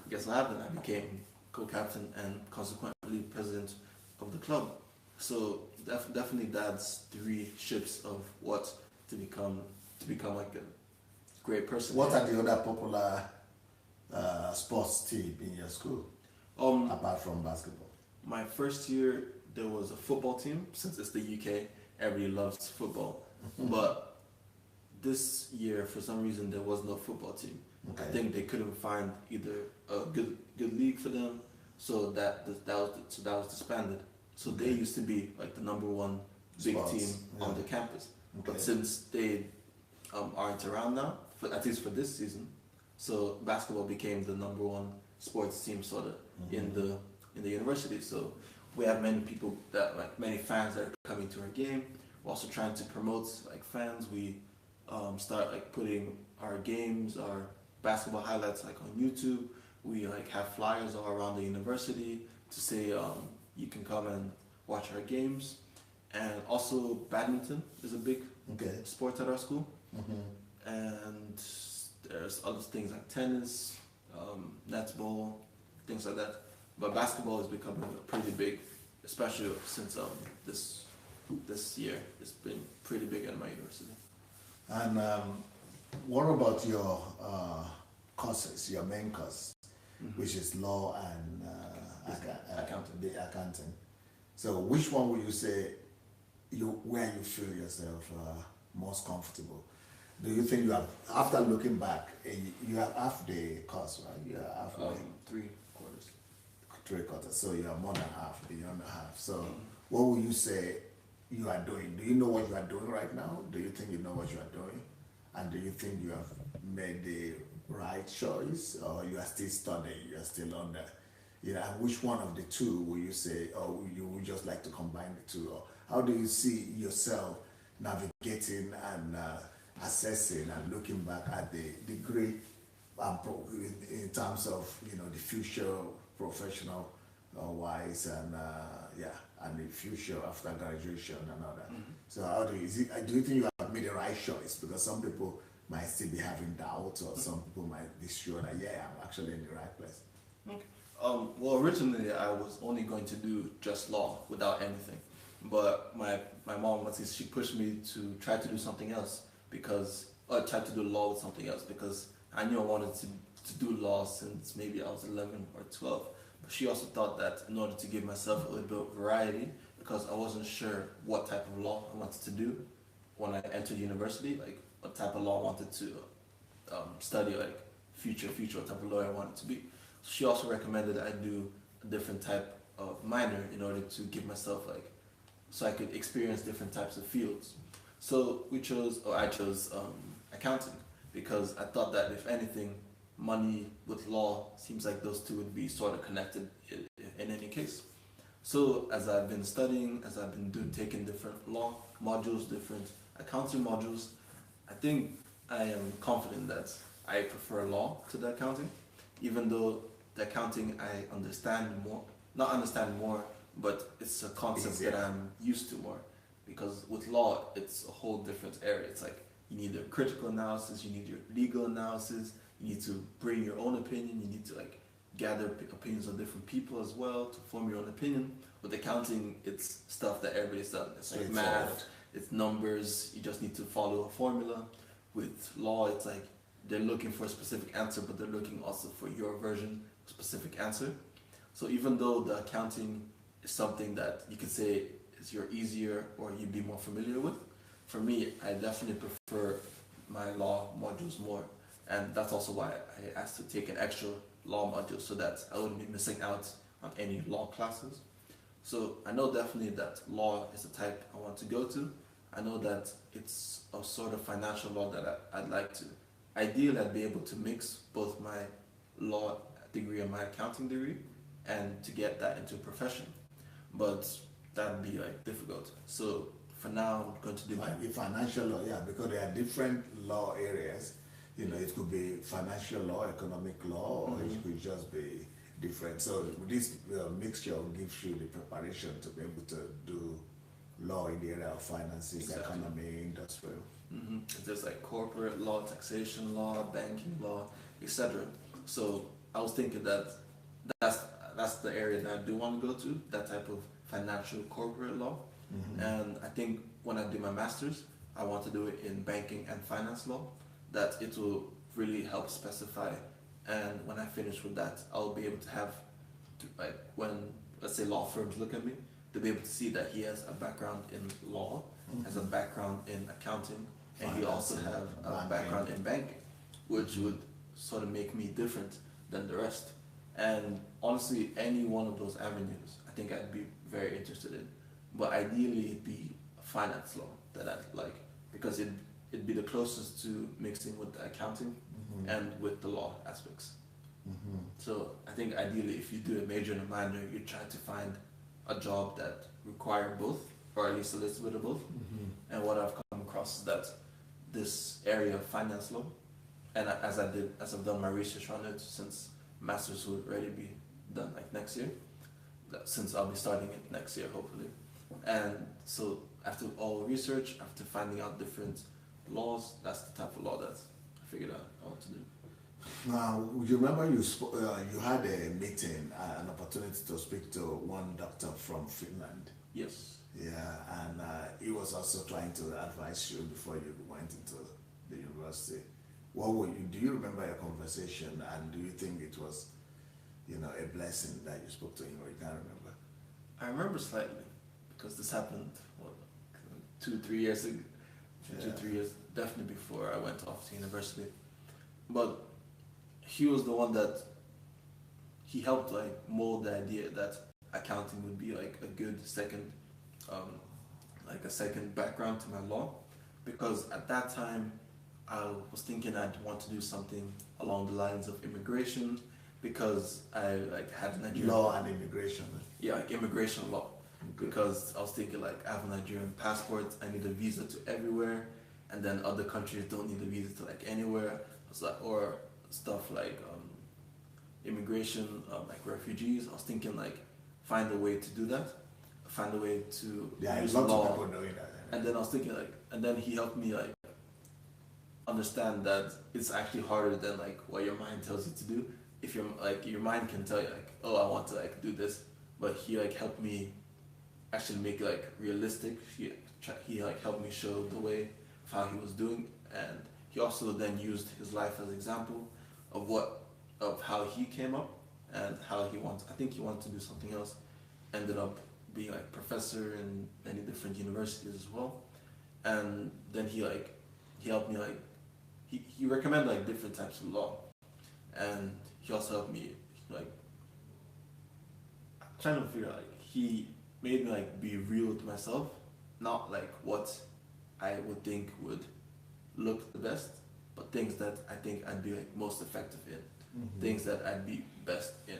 guess what happened? I became co-captain and consequently president of the club. So definitely that's 3 shifts of what to become like a great person. What are the other popular sports team in your school, apart from basketball? My first year there was a football team. Since it's the UK, everybody loves football. But this year, for some reason, there was no football team. Okay. I think they couldn't find either a good league for them, so that was disbanded. So they used to be like the number 1 big team on the campus. Okay. But since they aren't around now, at least for this season, so basketball became the number 1 sports team sort of in the university. So we have many people many fans that are coming to our game. We're also trying to promote like fans. We start like putting our games, our basketball highlights like on YouTube. We like have flyers all around the university to say you can come and watch our games. And also badminton is a big sport at our school. And there's other things like tennis, netball, things like that. But basketball is becoming pretty big, especially since this year. It's been pretty big at my university. And what about your courses, your main course, which is law and accounting? So which one would you say where you feel yourself most comfortable? Do you think you have, after looking back, you have half the course, right? You have half 3 quarters. 3 quarters, so you are more than half, beyond half. So what would you say you are doing? Do you know what you are doing right now? Do you think you know what you are doing? And do you think you have made the right choice, or you are still studying, you are still on the, and which one of the 2 will you say, or you would just like to combine the 2? Or how do you see yourself navigating and assessing and looking back at the degree in terms of the future professional wise and and the future after graduation and all that. So how do you think you have made the right choice? Because some people might still be having doubts, or some people might be sure that I'm actually in the right place. Okay. Well, originally I was only going to do just law without anything, but my mom, she pushed me to try to do something else, try to do law with something else, because I knew I wanted to do law since maybe I was 11 or 12. But she also thought that in order to give myself a little bit of variety, because I wasn't sure what type of law I wanted to do, when I entered university, like what type of law I wanted to study, like future, what type of lawyer I wanted to be. So she also recommended that I do a different type of minor in order to give myself like, so I could experience different types of fields. So I chose accounting because I thought that if anything, money with law seems like those two would be sort of connected in any case. So as I've been studying, as I've been taking different law modules, different accounting modules, I think I am confident that I prefer law to the accounting, even though the accounting I understand more, not understand more, but it's a concept that I'm used to more. Because with law, it's a whole different area. It's like you need your critical analysis, you need your legal analysis, you need to bring your own opinion, you need to like gather opinions of different people as well to form your own opinion. With accounting, it's stuff that everybody's done. It's like math, it's numbers, you just need to follow a formula. With law, it's like they're looking for a specific answer, but they're looking also for your version, specific answer. So even though the accounting is something that you could say is you're easier or you'd be more familiar with, for me, I definitely prefer my law modules more. And that's also why I asked to take an extra law module so that I wouldn't be missing out on any law classes. So I know definitely that law is the type I want to go to. I know that it's a sort of financial law that I'd like to. Ideally, I'd be able to mix both my law degree and my accounting degree and to get that into a profession. But that'd be like difficult. So for now, I'm going to do the financial law, yeah, because there are different law areas. You know, it could be financial law, economic law, or it could just be different. So this mixture gives you the preparation to be able to do law in the area of finances, economy, industrial. There's like corporate law, taxation law, banking law, etc. So I was thinking that that's the area that I do want to go to, that type of financial corporate law. And I think when I do my master's, I want to do it in banking and finance law, that it will really help specify. And when I finish with that, I'll be able to have, like when, let's say, law firms look at me, they'll be able to see that he has a background in law, has a background in accounting, and he also have a background in banking, which would sort of make me different than the rest. And honestly, any one of those avenues, I think I'd be very interested in. But ideally, it'd be finance law that I'd like, because it'd be the closest to mixing with the accounting and with the law aspects. So I think ideally, if you do a major and a minor, you try to find a job that require both, or at least a little bit of both. And what I've come across is that this area of finance law, and as I've done my research on it, since master's will already be done like next year, since I'll be starting it next year hopefully. And so after all research, after finding out different laws, that's the type of law that I figured out I want to do. Now, you remember you had a meeting, an opportunity to speak to one doctor from Finland. Yes. Yeah, and he was also trying to advise you before you went into the university. Do you remember your conversation, and do you think it was, a blessing that you spoke to him, or you can't remember? I remember slightly, because this happened, 2-3 years ago. 2-3 years, definitely before I went off to university. But he was the one that, he helped like mold the idea that accounting would be like a good second, like a second background to my law. Because at that time, I was thinking I'd want to do something along the lines of immigration, because I like had Nigerian law and immigration. Yeah, like immigration law. Because I was thinking like I have a Nigerian passport, I need a visa to everywhere, and then other countries don't need a visa to like anywhere. So, or stuff like immigration, like refugees. I was thinking like find a way to do that, find a way to use law. Of people knowing that. And then I was thinking like, and then he helped me like understand that it's actually harder than like what your mind tells you to do. If you're like, your mind can tell you like, oh, I want to like do this, but he like helped me actually make it like realistic. He like helped me show the way of how he was doing, and he also then used his life as an example of how he came up and how I think he wanted to do something else. Ended up being like professor in many different universities as well. and then he helped me he recommended like different types of law, and he also helped me like trying to figure out like he made me like be real with myself, not like what I would think would look the best, but things that I think I'd be like most effective in, things that I'd be best in.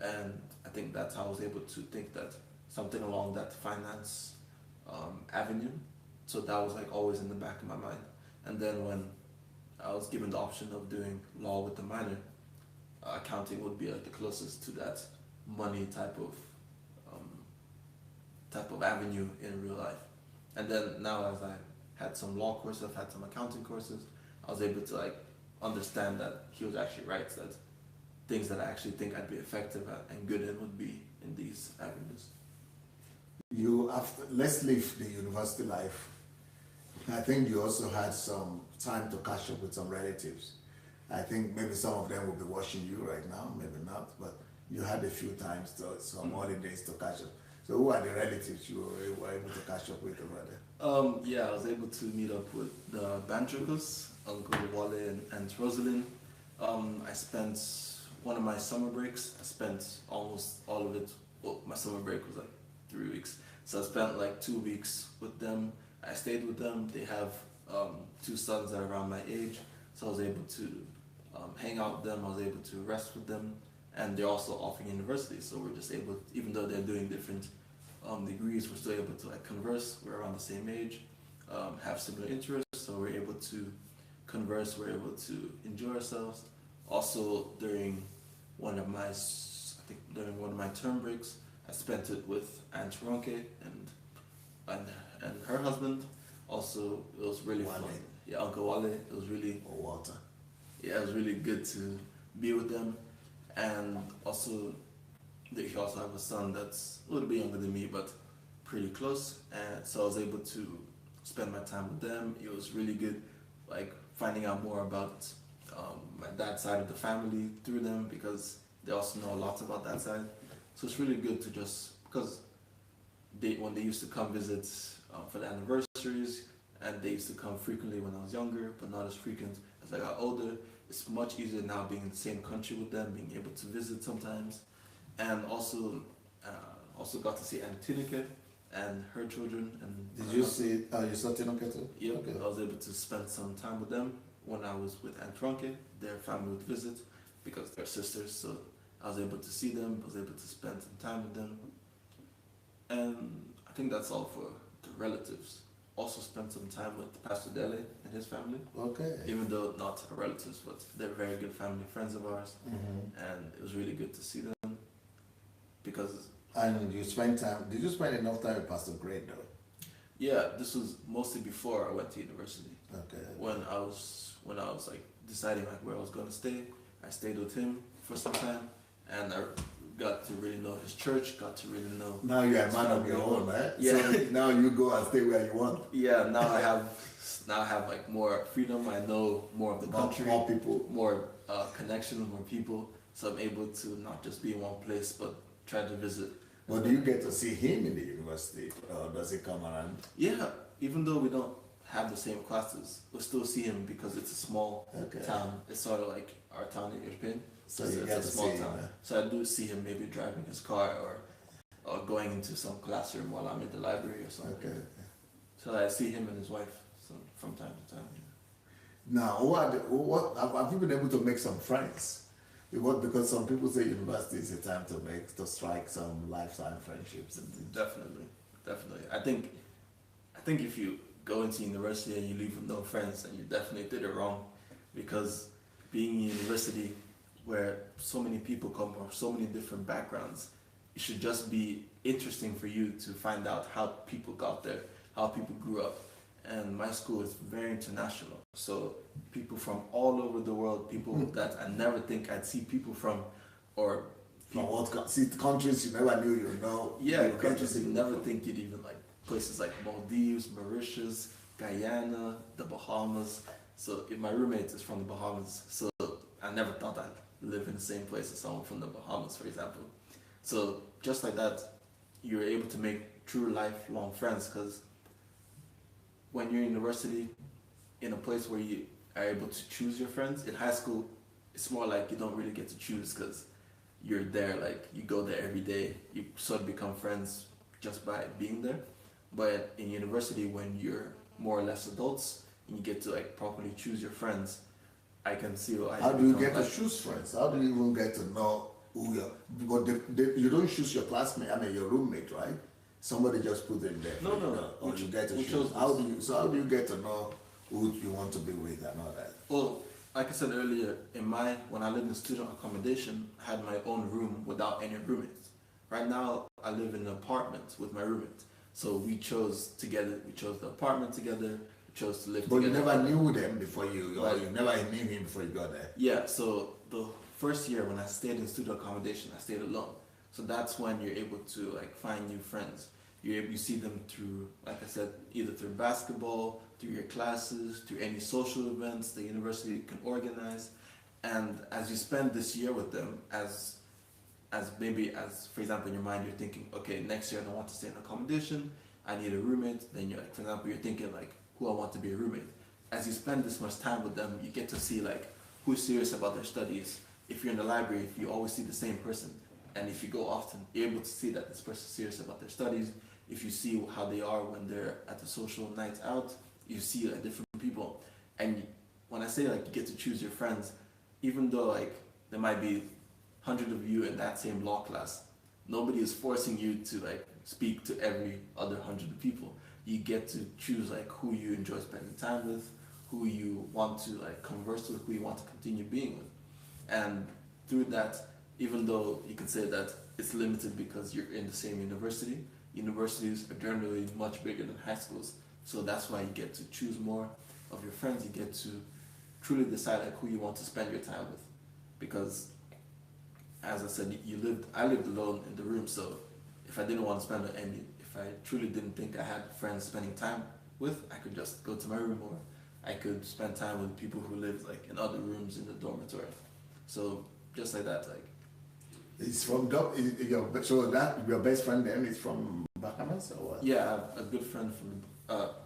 And I think that's how I was able to think that something along that finance avenue. So that was like always in the back of my mind. And then when I was given the option of doing law with the minor, accounting would be like the closest to that money type of avenue in real life. And then now as I had some law courses, I've had some accounting courses, I was able to like understand that he was actually right, that things that I actually think I'd be effective at and good in would be in these avenues. Let's leave the university life. I think you also had some time to catch up with some relatives. I think maybe some of them will be watching you right now, maybe not, but you had a few times, some holidays to catch up. So who are the relatives you were able to catch up with over there? Yeah, I was able to meet up with the Bantricus, Uncle Wale and Aunt Rosalind. I spent one of my summer breaks, I spent almost all of it, well, my summer break was like 3 weeks. So I spent like 2 weeks with them. I stayed with them. They have 2 sons that are around my age. So I was able to hang out with them. I was able to rest with them. And they're also offering university. So we're just able, even though they're doing different degrees, we're still able to like converse. We're around the same age, have similar interests. So we're able to converse. We're able to enjoy ourselves. Also during one of my term breaks, I spent it with Aunt Ronke and her husband. Also, it was really fun. Yeah, Uncle Wale. It was really Walter. Yeah, it was really good to be with them, and also he also have a son that's a little bit younger than me, but pretty close. And so I was able to spend my time with them. It was really good, like finding out more about my dad's side of the family through them, because they also know a lot about that side. So it's really good to just, because when they used to come visit for the anniversaries, and they used to come frequently when I was younger, but not as frequent as I got older. It's much easier now being in the same country with them, being able to visit sometimes, and also got to see Aunt Tineke and her children. And did you see? You saw Tineke too? Yeah, okay. I was able to spend some time with them when I was with Aunt Ronke. Their family would visit because they're sisters, so I was able to see them. I was able to spend some time with them, and I think that's all for the relatives. Also spent some time with Pastor Dele and his family. Okay. Even though not our relatives, but they're very good family friends of ours, and it was really good to see them. Because. And you spent time. Did you spend enough time with Pastor Gray though? Yeah, this was mostly before I went to university. Okay. When I was like deciding like where I was going to stay, I stayed with him for some time, and I got to really know his church, got to really know. Now you're a man of your own, right? Yeah. So now you go and stay where you want. Yeah, now I have like more freedom. I know more of the country, more people, more connection with more people. So I'm able to not just be in one place, but try to visit. But do you get to see him in the university, or does he come around? Yeah, even though we don't have the same classes, we'll still see him because it's a small town. It's sort of like our town in Irpin. So it's a small town. So I do see him maybe driving his car or going into some classroom while I'm in the library or something. Okay. So I see him and his wife from time to time. Now, what have you been able to make some friends? Because some people say university is a time to strike some lifetime friendships and things. Definitely. I think if you go into university and you leave with no friends, then you definitely did it wrong, because being in university where so many people come from so many different backgrounds, it should just be interesting for you to find out how people got there, how people grew up. And my school is very international, so people from all over the world, people that I never think I'd see people from, or people, from countries you never knew you know. Yeah, countries you never think you'd even like, places like Maldives, Mauritius, Guyana, the Bahamas. So if my roommate is from the Bahamas, so I never thought I'd live in the same place as someone from the Bahamas, for example. So just like that, you're able to make true lifelong friends, because when you're in university, in a place where you are able to choose your friends. In high school, it's more like you don't really get to choose because you're there, like you go there every day. You sort of become friends just by being there. But in university, when you're more or less adults and you get to like properly choose your friends, I can see why. How do you get to choose friends? How do you even get to know who you're? Because you don't choose your classmate. I mean, your roommate, right? Somebody just put them there. No. Or you get to choose. How do you get to know who you want to be with and all that? Well, like I said earlier, when I lived in student accommodation, I had my own room without any roommates. Right now, I live in an apartment with my roommate. So we chose together. We chose the apartment together. We chose to live together. But you never knew them before you never knew him before you got there. Yeah. So the first year when I stayed in student accommodation, I stayed alone. So that's when you're able to like find new friends. You see them through, like I said, either through basketball, through your classes, through any social events the university can organize. And as you spend this year with them, as for example, in your mind, you're thinking, okay, next year I don't want to stay in accommodation, I need a roommate. Then you're like, for example, you're thinking like, who I want to be a roommate. As you spend this much time with them, you get to see like who's serious about their studies. If you're in the library, you always see the same person. And if you go often, you're able to see that this person's serious about their studies. If you see how they are when they're at the social night out, you see like different people. And when I say like you get to choose your friends, even though like there might be 100 of you in that same law class, nobody is forcing you to like speak to every other 100 people. You get to choose like who you enjoy spending time with, who you want to like converse with, who you want to continue being with. And through that, even though you could say that it's limited because you're in the same university, universities are generally much bigger than high schools. So that's why you get to choose more of your friends. You get to truly decide like who you want to spend your time with. Because as I said, I lived alone in the room, so if I didn't want to spend if I truly didn't think I had friends spending time with, I could just go to my room, or I could spend time with people who lived like in other rooms in the dormitory. So just like that, like. It's from your best friend then is from Bahamas or what? Yeah, I have a good friend from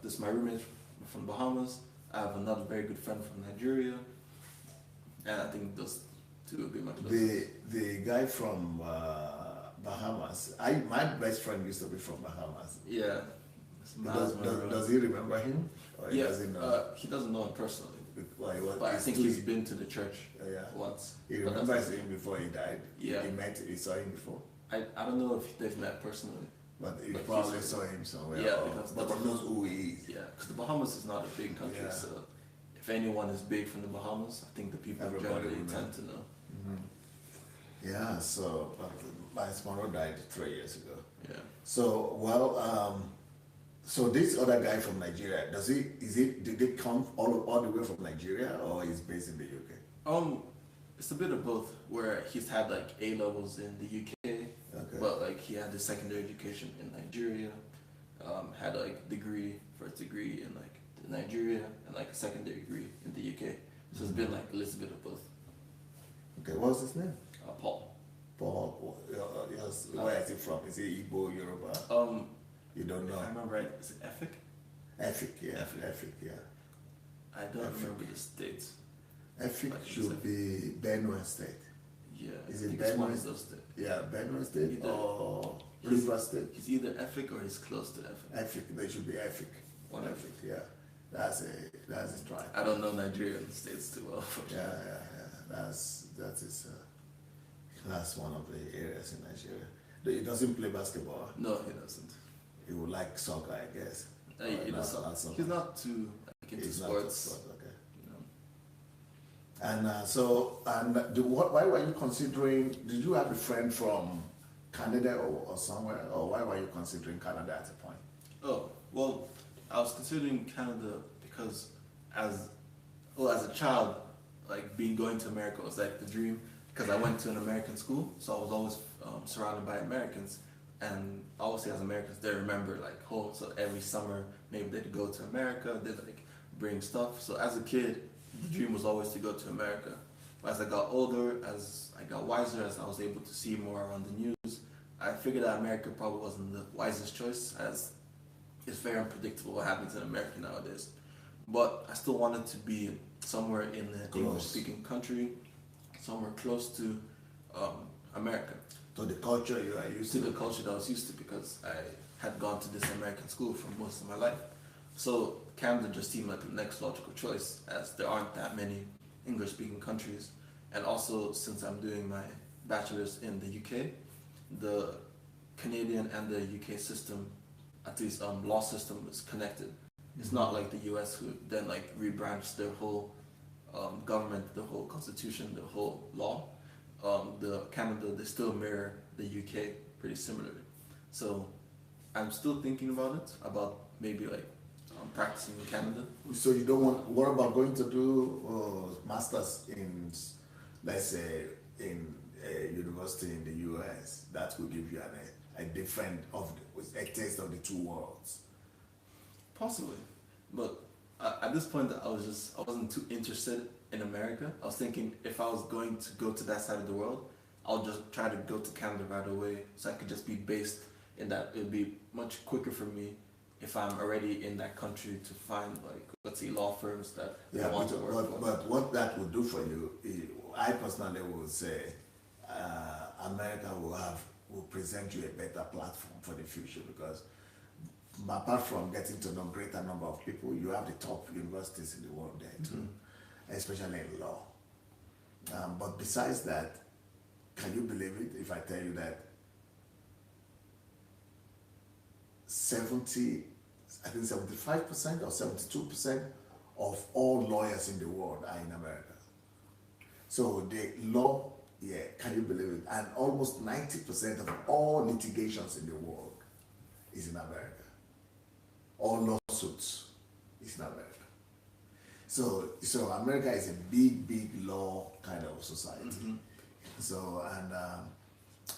this is my roommate from Bahamas. I have another very good friend from Nigeria, and I think those two would be my closest. The guy from Bahamas, my best friend used to be from Bahamas. Yeah. Does he remember him? Or yeah, does he know? He doesn't know him personally. But I think he's been to the church once. He remembers him before he died. Yeah. He saw him before. I don't know if they've met personally. But he probably saw him somewhere. Yeah, but he knows who he is. Yeah, because the Bahamas is not a big country, so if anyone is big from the Bahamas, I think the people generally tend to know. Mm-hmm. Yeah, so my brother died 3 years ago. Yeah. So so this other guy from Nigeria, did they come all the way from Nigeria, or he's based in the UK? It's a bit of both, where he's had like A levels in the UK, but like he had his secondary education in Nigeria, had like first degree in like Nigeria, and like a secondary degree in the UK. So it's been like a little bit of both. Okay, what's his name? Paul. Paul. Yes. Where is he from? Is he Igbo, Yoruba? You don't know. If I remember right, is it Efik? Efik, yeah. I don't remember the states. Efik should be Benue State. Yeah. Is it Benue State? Yeah, Benue State or River State. He's either Efik or he's close to Efik. Efik, they should be Efik. One Efik, yeah. That's a tribe. I don't know Nigerian states too well. Yeah. That's one of the areas in Nigeria. He doesn't play basketball. No, he doesn't. He would like soccer, I guess. He does soccer. He's not too into sports. Okay. And why were you considering? Did you have a friend from Canada or somewhere, or why were you considering Canada at a point? Oh well, I was considering Canada because as a child, like going to America was like the dream. Because I went to an American school, so I was always surrounded by Americans. And obviously as Americans, they remember like home. So every summer, maybe they'd go to America, they'd like bring stuff. So as a kid, the dream was always to go to America. But as I got older, as I got wiser, as I was able to see more on the news, I figured that America probably wasn't the wisest choice, as it's very unpredictable what happens in America nowadays. But I still wanted to be somewhere in the English-speaking country, somewhere close to America. To the culture you are used to. The culture that I was used to, because I had gone to this American school for most of my life. So Canada just seemed like the next logical choice, as there aren't that many English-speaking countries. And also, since I'm doing my bachelor's in the UK, the Canadian and the UK system, at least law system, is connected. It's not like the US, who then like rebranched their whole government, the whole constitution, the whole law. The Canada, they still mirror the UK pretty similarly. So I'm still thinking about it, about maybe like practicing in Canada. So you don't want, what about going to do masters in, let's say, in a university in the US? That will give you a different, a taste of the two worlds. Possibly, but at this point I wasn't too interested in America. I was thinking, if I was going to go to that side of the world, I'll just try to go to Canada right away, so I could just be based in that. It would be much quicker for me if I'm already in that country to find, like, let's say, law firms that I want to work for. But what that would do for you, I personally would say, America will present you a better platform for the future, because apart from getting to know greater number of people, you have the top universities in the world there too, especially in law. But besides that, can you believe it if I tell you that 75% or 72% of all lawyers in the world are in America? So the law, can you believe it? And almost 90% of all litigations in the world is in America. All lawsuits is in America. So America is a big law kind of society. So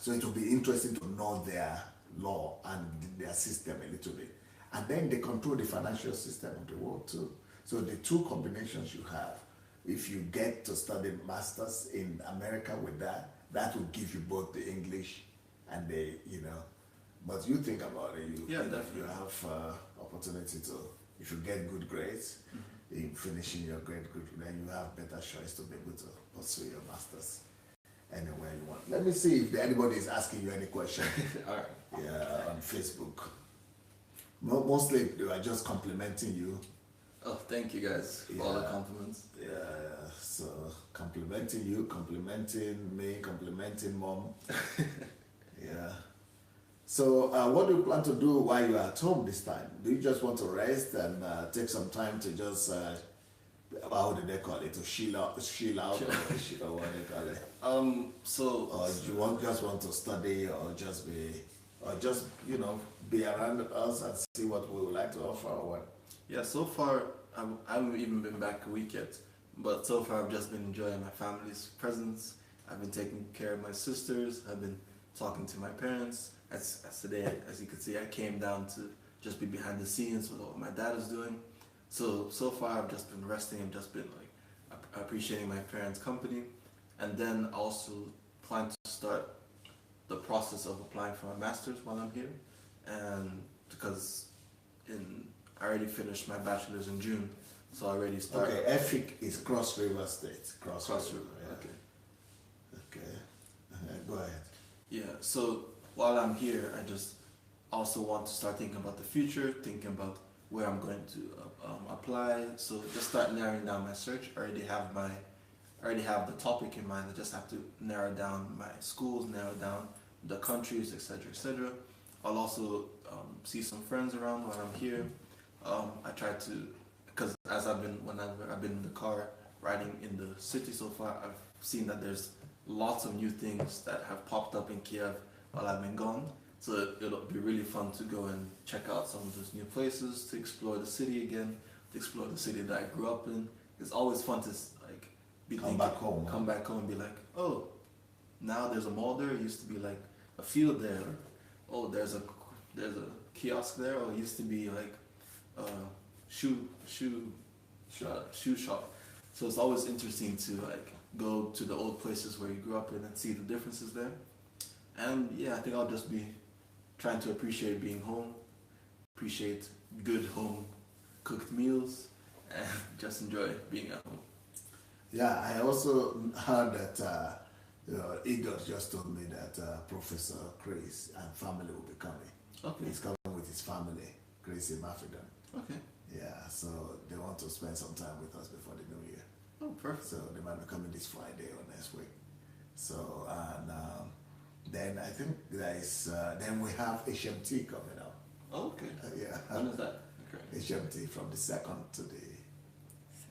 it will be interesting to know their law and their system a little bit. And then they control the financial system of the world too. So the two combinations you have, if you get to study masters in America with that, that will give you both the English and the, but you think about it, you have opportunity to, if you get good grades, in finishing your grade good, then you have better choice to be able to pursue your masters anywhere you want. Let me see if anybody is asking you any question. All right. Yeah, on Facebook. Mostly they are just complimenting you. Oh, thank you guys for all the compliments. Yeah, so complimenting you, complimenting me, complimenting mom. Yeah. So what do you plan to do while you are at home this time? Do you just want to rest and take some time to just, how do they call it, to chill out, or what do they call it? Or do you just want to study, or just be around us and see what we would like to offer, or what? Yeah, so far, I haven't even been back a week yet, but so far I've just been enjoying my family's presence. I've been taking care of my sisters. I've been talking to my parents. As today, as you can see, I came down to just be behind the scenes with what my dad is doing. So far I've just been resting and just been like appreciating my parents' company. And then also plan to start the process of applying for my master's while I'm here. And because I already finished my bachelor's in June, so I already started. Okay, EFIC is Cross River State. Cross River, yeah. Okay. Go ahead. Yeah, so while I'm here, I just also want to start thinking about the future, thinking about where I'm going to apply. So just start narrowing down my search. I already have the topic in mind. I just have to narrow down my schools, narrow down the countries, etc., etc. I'll also see some friends around while I'm here. I try to, because whenever I've been in the car riding in the city so far, I've seen that there's lots of new things that have popped up in Kiev while I've been gone. So it'll be really fun to go and check out some of those new places, to explore the city again, to explore the city that I grew up in. It's always fun to come back home and be like, oh, now there's a mall there. It used to be like a field there. Oh, there's a kiosk there. Oh, it used to be like a shoe shop. So it's always interesting to go to the old places where you grew up in and see the differences there. And yeah, I think I'll just be trying to appreciate being home, appreciate good home cooked meals and just enjoy being at home. Yeah, I also heard that Igor just told me that Professor Chris and family will be coming. Okay. He's coming with his family, Chris in African. Okay. Yeah, so they want to spend some time with us before the new year. Oh, perfect. So they might be coming this Friday or next week. So, and then I think there is, then we have HMT coming up. Oh, okay. Yeah. When is that? Okay. HMT from the 2nd to the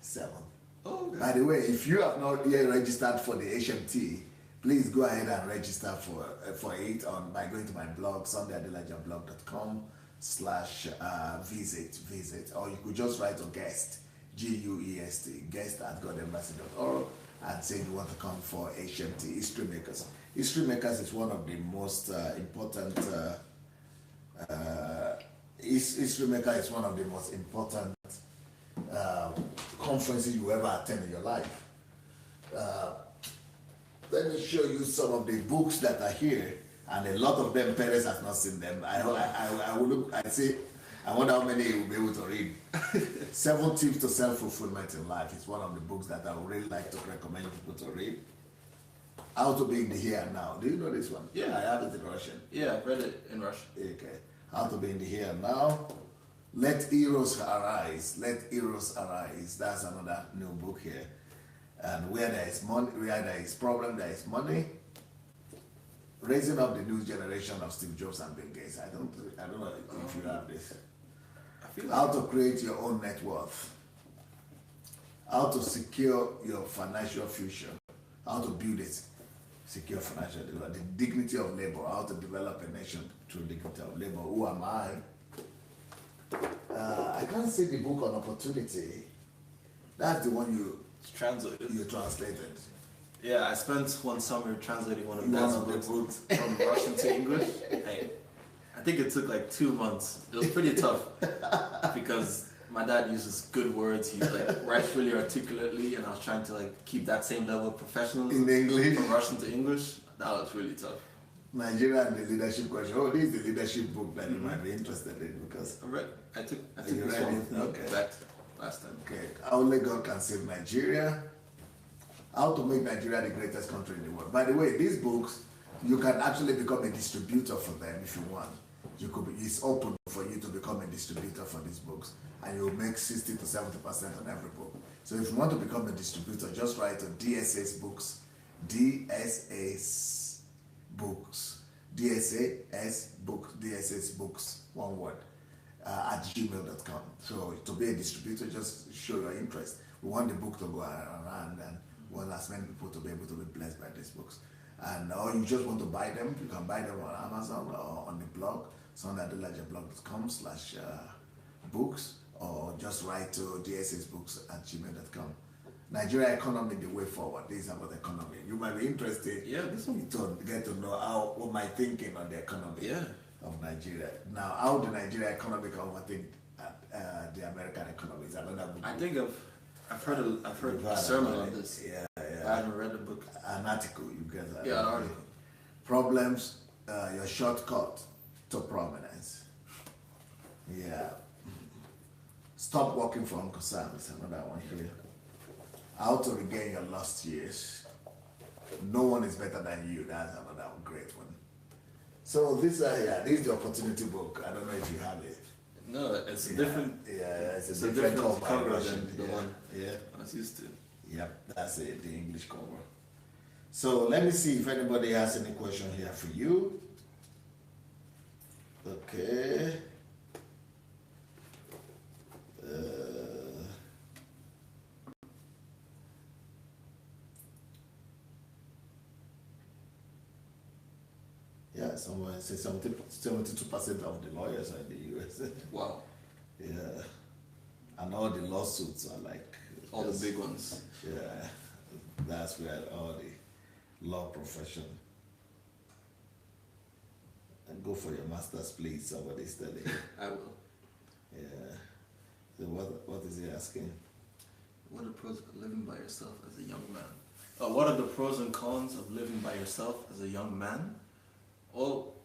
7th. Oh, okay. By the way, if you have not yet registered for the HMT, please go ahead and register for it by going to my blog, sandeyadelaja.blog.com/visit, or you could just write a guest, GUEST, guest at godembassy.org, and say you want to come for HMT, History Makers. History Makers is one of the most important, History Maker is one of the most important conferences you ever attend in your life. Let me show you some of the books that are here, and a lot of them PEREZ has not seen them. I will look, I say, I wonder how many you will be able to read. 7 Tips to Self-Fulfillment in Life is one of the books that I would really like to recommend people to read. How to Be in the Here and Now. Do you know this one? Yeah. I have it in Russian. Yeah, I've read it in Russian. Okay. How to Be in the Here and Now. Let Heroes Arise. Let Heroes Arise. That's another new book here. And where there is money, where there is problem, there is money. Raising Up the New Generation of Steve Jobs and Bill Gates. I don't know if you have this. I feel like How to create your own net worth. How to secure your financial future. How to build it. Secure financial development. The dignity of labor. How to develop a nation through dignity of labor. Who am I? I can't see the book on opportunity. That's the one you translated. Translated. Yeah, I spent one summer translating one of Dad's books from Russian to English. I think it took like 2 months. It was pretty tough because my dad uses good words. He writes really articulately, and I was trying to keep that same level of professionalism in English from Russian to English. That was really tough. Nigeria and the leadership question. Oh, this is the leadership book that you might be interested in because I took this one back last time. Okay, only God can save Nigeria. How to make Nigeria the greatest country in the world. By the way, these books you can actually become a distributor for them if you want. It's open for you to become a distributor for these books, and you'll make 60 to 70% on every book. So if you want to become a distributor, just write to DSS Books, DSS Books, one word, at gmail.com. So to be a distributor, just show your interest. We want the book to go around, and we want as many people to be able to be blessed by these books. And or you just want to buy them, you can buy them on Amazon or on the blog, sandeyadelaja.blog.com/books, or just write to dssbooks@gmail.com. Nigeria economy, the way forward. This is about the economy. You might be interested to get to know what my thinking on the economy of Nigeria. Now, how the Nigeria economy can overtake the American economy is another book. I think I've heard a sermon on this. Yeah. I haven't read the book. An article, you get that. Yeah, an article. Problems, your shortcut to prominence. Yeah. Stop working for Uncle Sam is another one here. How to regain your lost years. No one is better than you. That's another great one. So this is the opportunity book. I don't know if you have it. No, it's different. Yeah, it's a different cover than the one I was used to. Yep, that's it, the English cover. So let me see if anybody has any question here for you. Okay. Yeah, someone says 72% of the lawyers are in the US. Wow. Yeah. And all the lawsuits are all the big ones. Yeah. That's where all the law profession. And go for your master's, please. Somebody's telling you. I will. Yeah. So what is he asking? What are the pros of living by yourself as a young man? What are the pros and cons of living by yourself as a young man? Well,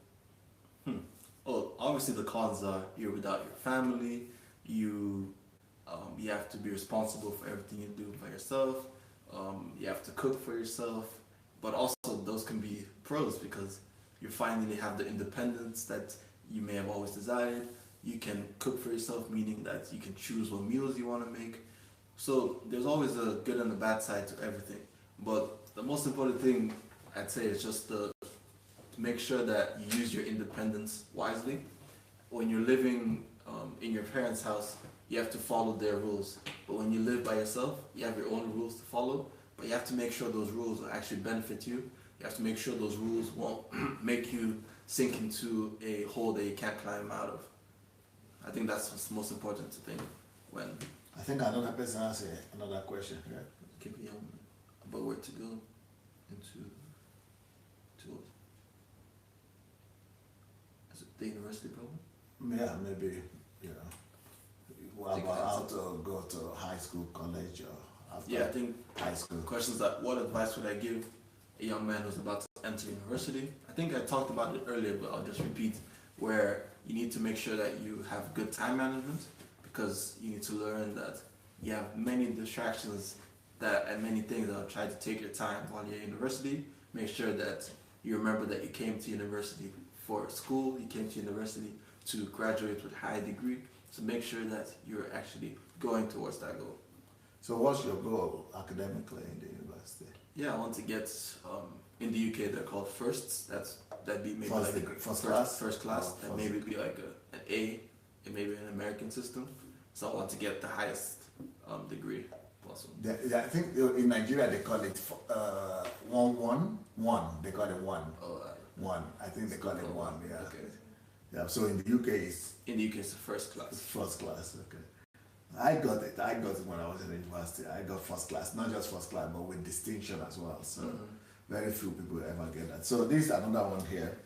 Oh, obviously the cons are you're without your family. You have to be responsible for everything you do by yourself. You have to cook for yourself, but also those can be pros because you finally have the independence that you may have always desired. You can cook for yourself, meaning that you can choose what meals you want to make. So there's always a good and a bad side to everything. But the most important thing I'd say is just to make sure that you use your independence wisely. When you're living in your parents' house, you have to follow their rules. But when you live by yourself, you have your own rules to follow. But you have to make sure those rules will actually benefit you. You have to make sure those rules won't make you sink into a hole that you can't climb out of. I think that's what's most important to think when. I think another person has another question. Yeah. Give me about where to go into to is it the university problem? Yeah, maybe, you know. What about how to go to high school, college, or after I think high school? Questions like what advice would I give a young man who's about to enter university? I think I talked about it earlier, but I'll just repeat where you need to make sure that you have good time management because you need to learn that you have many distractions and many things that will try to take your time while you're in university. Make sure that you remember that you came to university for school, you came to university to graduate with a high degree. So make sure that you're actually going towards that goal. So what's your goal academically in the university? Yeah, I want to get in the UK they're called firsts. That'd be maybe first like degree, first class. That first maybe be like an A in maybe an American system. So I want to get the highest degree possible. I think in Nigeria they call it one. They call it one. Oh, one. I think they call it one. Yeah. Okay. Yeah. So in the UK it's it's the first class. First class. Okay. I got it when I was in university. I got first class, not just first class, but with distinction as well. So very few people ever get that. So this is another one here.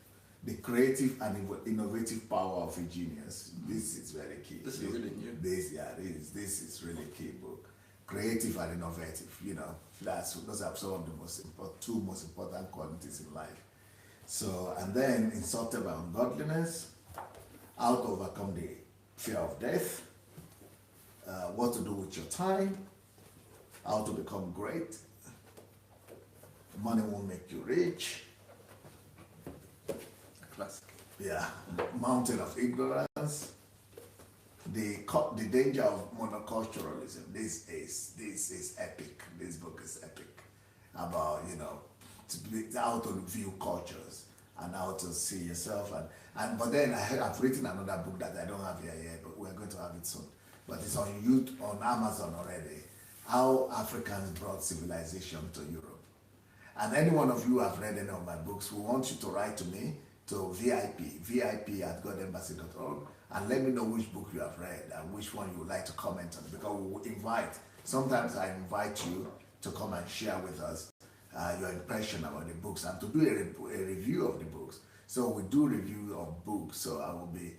The creative and innovative power of a genius. This is very key. This is really new. This is really key book. Creative and innovative. You know, those are some of the two most important qualities in life. So, and then insultable ungodliness, how to overcome the fear of death, what to do with your time, how to become great, money won't make you rich. Classic. Yeah, mountain of ignorance, the danger of monoculturalism. This is epic. This book is epic about how to view cultures and how to see yourself but then I've written another book that I don't have here yet, but we're going to have it soon. But it's on Amazon already. How Africans brought civilization to Europe. And any one of you who have read any of my books, we want you to write to me to vip@godembassy.org, and let me know which book you have read and which one you would like to comment on, because we will sometimes I invite you to come and share with us your impression about the books and to do a review of the books. So we do review of books, so I will be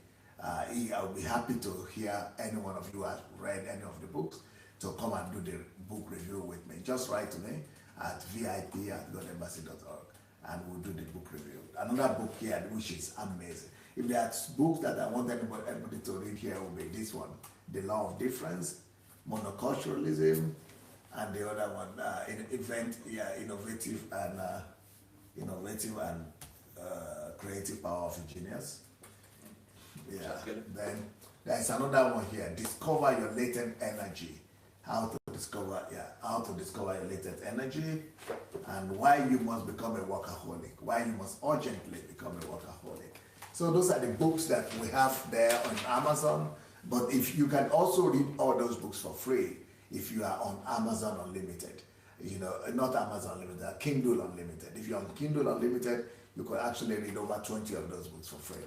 happy to hear any one of you who has read any of the books to come and do the book review with me. Just write to me at vip@godembassy.org and we'll do the book review. Another book here which is amazing. If there are books that I want everybody to read here, will be this one, The Law of Difference, Monoculturalism, and the other one, innovative and creative power of genius. Yeah. Then there's another one here, Discover Your Latent Energy. How to discover your latent energy, and why you must become a workaholic. Why you must urgently become a workaholic. So those are the books that we have there on Amazon. But if you can also read all those books for free if you are on Amazon Unlimited. Not Amazon Unlimited, Kindle Unlimited. If you're on Kindle Unlimited, you could actually read over 20 of those books for free.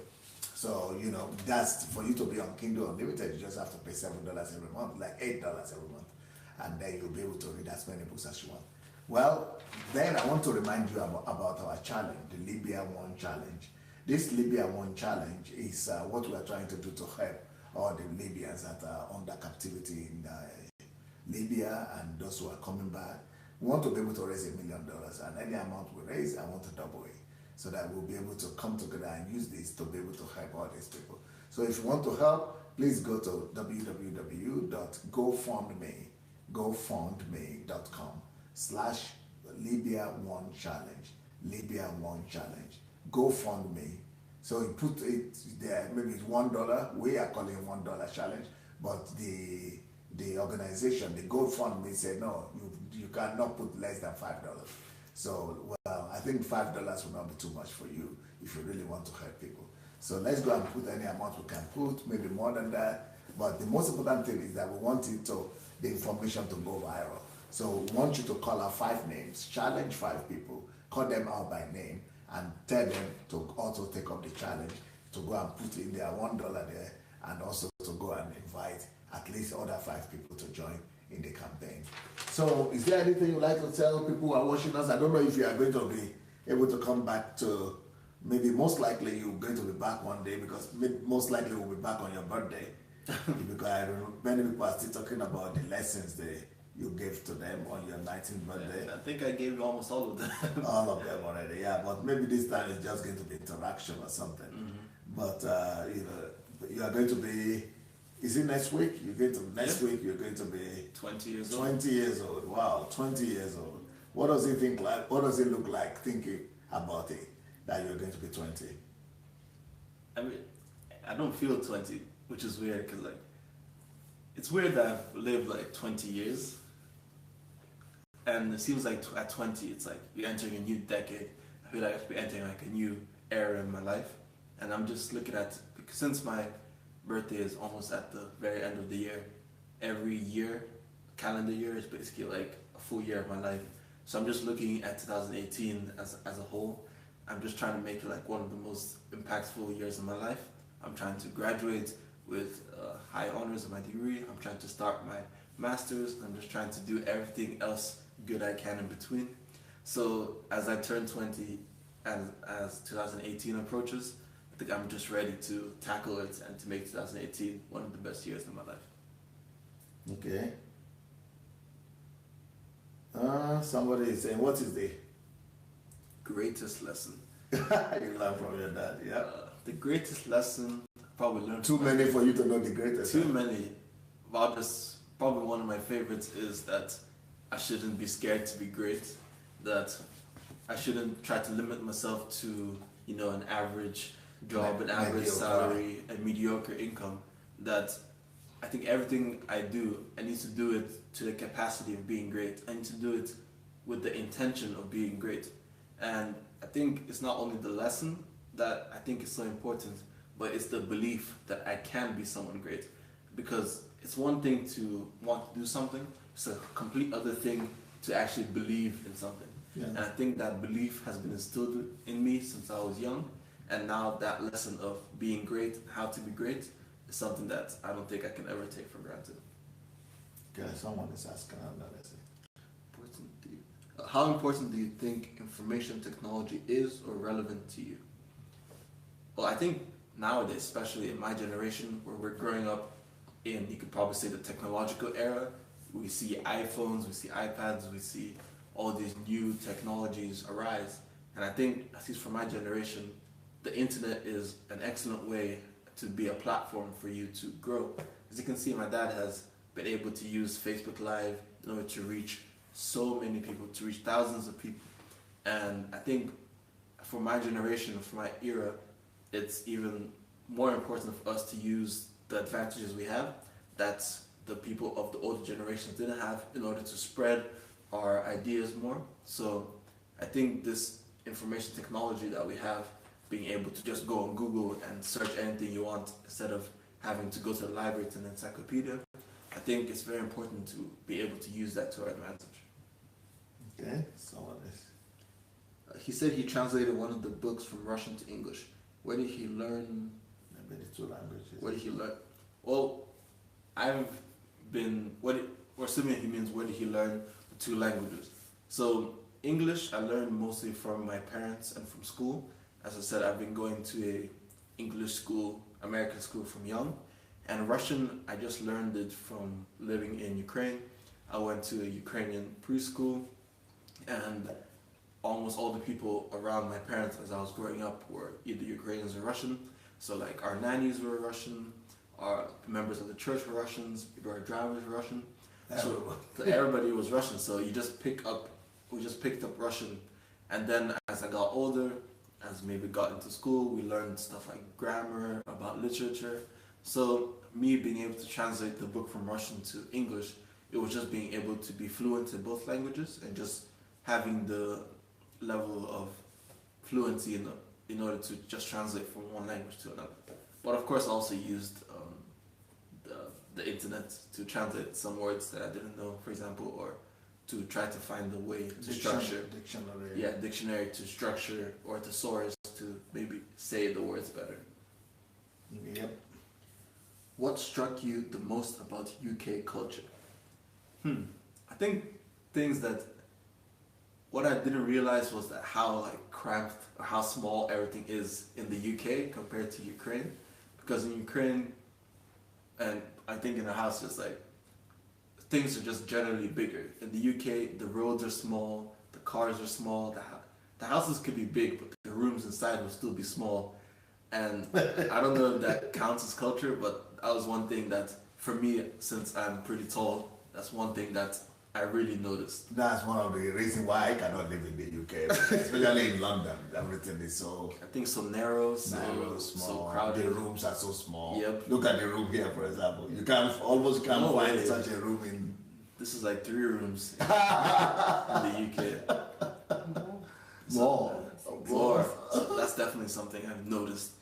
So, that's for you to be on Kindle Unlimited, you just have to pay $7 every month, like $8 every month. And then you'll be able to read as many books as you want. Well, then I want to remind you about our challenge, the Libya One Challenge. This Libya One Challenge is what we are trying to do to help all the Libyans that are under captivity in Libya and those who are coming back. We want to be able to raise $1 million, and any amount we raise, I want to double it. so that we'll be able to come together and use this to be able to help all these people. So if you want to help, please go to www.gofundme.com/Libya1Challenge. Libya1Challenge. GoFundMe. So you put it there, maybe it's $1. We are calling it $1 challenge, but the organization, the GoFundMe said no, you cannot put less than $5. So well, I think $5 will not be too much for you if you really want to help people. So let's go and put any amount we can put, maybe more than that. But the most important thing is that we want the information to go viral. So we want you to call out 5 names, challenge 5 people, call them out by name, and tell them to also take up the challenge, to go and put in their $1 there, and also to go and invite at least other 5 people to join in the campaign. So is there anything you'd like to tell people who are watching us? I don't know if you are going to be able to come back to, maybe most likely you're going to be back one day, because most likely we'll be back on your birthday. Because I don't know, many people are still talking about the lessons you gave to them on your 19th birthday. I think I gave almost all of them. All of them already, yeah. But maybe this time it's just going to be interaction or something. But you are going to be. Is it next week? You're going to next week. You're going to be 20 years old. 20 years old. Wow, 20 years old. What does it think like? What does it look like thinking about it that you're going to be 20? I mean, I don't feel 20, which is weird because it's weird that I've lived 20 years. And it seems like at 20, it's like we're entering a new decade. I feel like we're entering a new era in my life. And I'm just looking at, since my birthday is almost at the very end of the year, every year, calendar year, is basically like a full year of my life. So I'm just looking at 2018 as a whole. I'm just trying to make it one of the most impactful years of my life. I'm trying to graduate with high honors in my degree. I'm trying to start my master's. I'm just trying to do everything else good I can in between. So as I turn 20, as 2018 approaches, I think I'm just ready to tackle it and to make 2018 one of the best years of my life. Okay. Somebody is saying, what is the greatest lesson? You learned from your dad, yeah? The greatest lesson I probably learned. Too many for you to know the greatest. Too many. But probably one of my favorites is that I shouldn't be scared to be great. That I shouldn't try to limit myself to, an average job, an average salary, a mediocre income. That I think everything I do, I need to do it to the capacity of being great. I need to do it with the intention of being great. And I think it's not only the lesson that I think is so important, but it's the belief that I can be someone great. Because it's one thing to want to do something, it's a complete other thing to actually believe in something. Yeah. And I think that belief has been instilled in me since I was young. And now that lesson of being great, how to be great, is something that I don't think I can ever take for granted. Okay, someone is asking another thing. How important do you think information technology is or relevant to you? Well, I think nowadays, especially in my generation, where we're growing up in, you could probably say, the technological era, we see iPhones, we see iPads, we see all these new technologies arise. And I think, at least for my generation, the internet is an excellent way to be a platform for you to grow. As you can see, my dad has been able to use Facebook Live in order to reach so many people, to reach thousands of people. And I think for my generation, for my era, it's even more important for us to use the advantages we have that the people of the older generations didn't have in order to spread our ideas more. So I think this information technology that we have, being able to just go on Google and search anything you want instead of having to go to the library to an encyclopedia, I think it's very important to be able to use that to our advantage. Okay, so he said he translated one of the books from Russian to English. Where did he learn? Maybe the 2 languages. Where did he learn? Well, we're assuming he means where did he learn the 2 languages. So English, I learned mostly from my parents and from school. As I said, I've been going to a English school, American school from young. And Russian, I just learned it from living in Ukraine. I went to a Ukrainian preschool, and almost all the people around my parents as I was growing up were either Ukrainians or Russian. So like our nannies were Russian, our members of the church were Russians, our drivers were Russian. So everybody was Russian. So we just picked up Russian, and then as I got older, as maybe got into school, we learned stuff like grammar, about literature. So me being able to translate the book from Russian to English, it was just being able to be fluent in both languages and just having the level of fluency in order to just translate from one language to another. But of course I also used the internet to translate some words that I didn't know, for example, or to try to find a way to structure. Dictionary. Yeah, dictionary to structure or thesaurus to maybe say the words better. Yep. What struck you the most about UK culture? I think things that what I didn't realize was that how like cramped or how small everything is in the UK compared to Ukraine. Because in Ukraine, and I think in the house, just like things are just generally bigger. In the UK, the roads are small, the cars are small, the houses could be big, but the rooms inside will still be small. And I don't know if that counts as culture, but that was one thing that, for me, since I'm pretty tall, that's one thing that I really noticed. That's one of the reasons why I cannot live in the UK, especially in London. Everything is so I think so narrow, small. so crowded. The rooms are so small. Yep. Look at the room here, for example. You can't find such a room in. This is like 3 rooms in the UK. More. So that's definitely something I've noticed.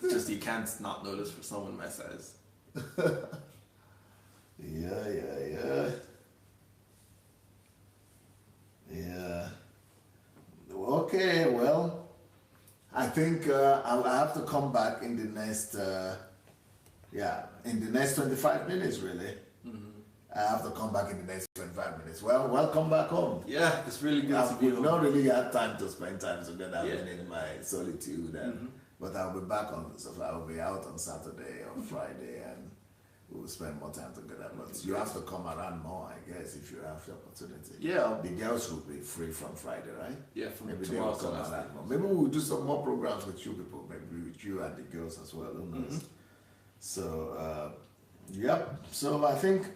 Just you can't not notice for someone my size. Yeah. Okay, well, I think I'll have to come back in the next, in the next 25 minutes, really. I have to come back in the next 25 minutes. Well, welcome back home. Yeah, it's really good to be We've home. not really had time to spend time together in my solitude, but I'll be back on, so I'll be out on Saturday or Friday, and we'll spend more time together. But you have to come around more, I guess, if you have the opportunity. Yeah. The girls will be free from Friday, right? Yeah, from Maybe tomorrow. they'll come around more. Maybe we'll do some more programs with you people, maybe with you and the girls as well. Who knows? So, So I think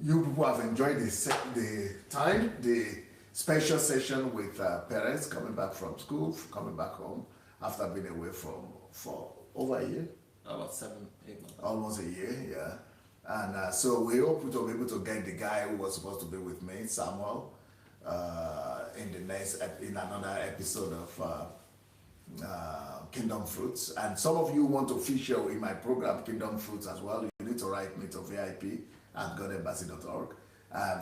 you people have enjoyed the time, the special session with PEREZ coming back from school, coming back home after being away for over a year. About 7-8 months. Almost a year, yeah. And so we hope to be able to get the guy who was supposed to be with me, Samuel, in another episode of Kingdom Fruits. And some of you want to feature in my program Kingdom Fruits as well. You need to write me to VIP@godembassy.org.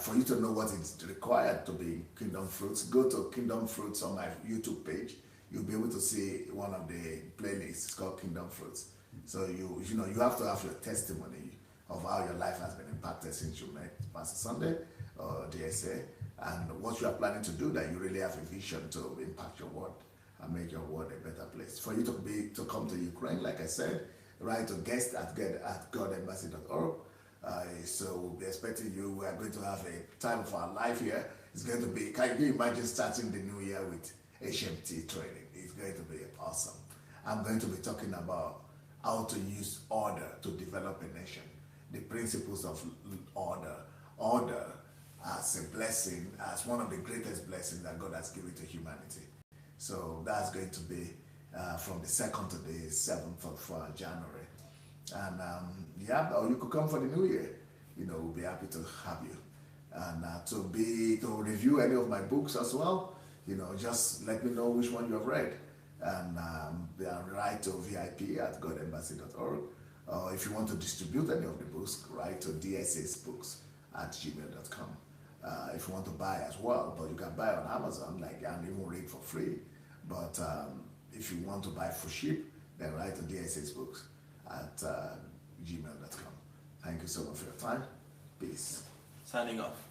For you to know what is required to be Kingdom Fruits, go to Kingdom Fruits on my YouTube page. You'll be able to see one of the playlists. It's called Kingdom Fruits. So you have to have your testimony of how your life has been impacted since you met Pastor Sandey or DSA, and what you are planning to do, that you really have a vision to impact your world and make your world a better place. For you to come to Ukraine, like I said, write to guest@godembassy.org. So we'll be expecting you. We are going to have a time of our life here. It's going to be, can you imagine starting the new year with HMT training? It's going to be awesome. I'm going to be talking about how to use order to develop a nation. The principles of order. Order as a blessing, as one of the greatest blessings that God has given to humanity. So that's going to be from the 2nd to the 7th of January. And or you could come for the new year. We'll be happy to have you. And to review any of my books as well, just let me know which one you have read. And write to VIP@godembassy.org. If you want to distribute any of the books, write to dsasbooks@gmail.com. If you want to buy as well, but you can buy on Amazon, and even read for free. But if you want to buy for ship, then write to dsasbooks@gmail.com. Thank you so much for your time. Peace. Signing off.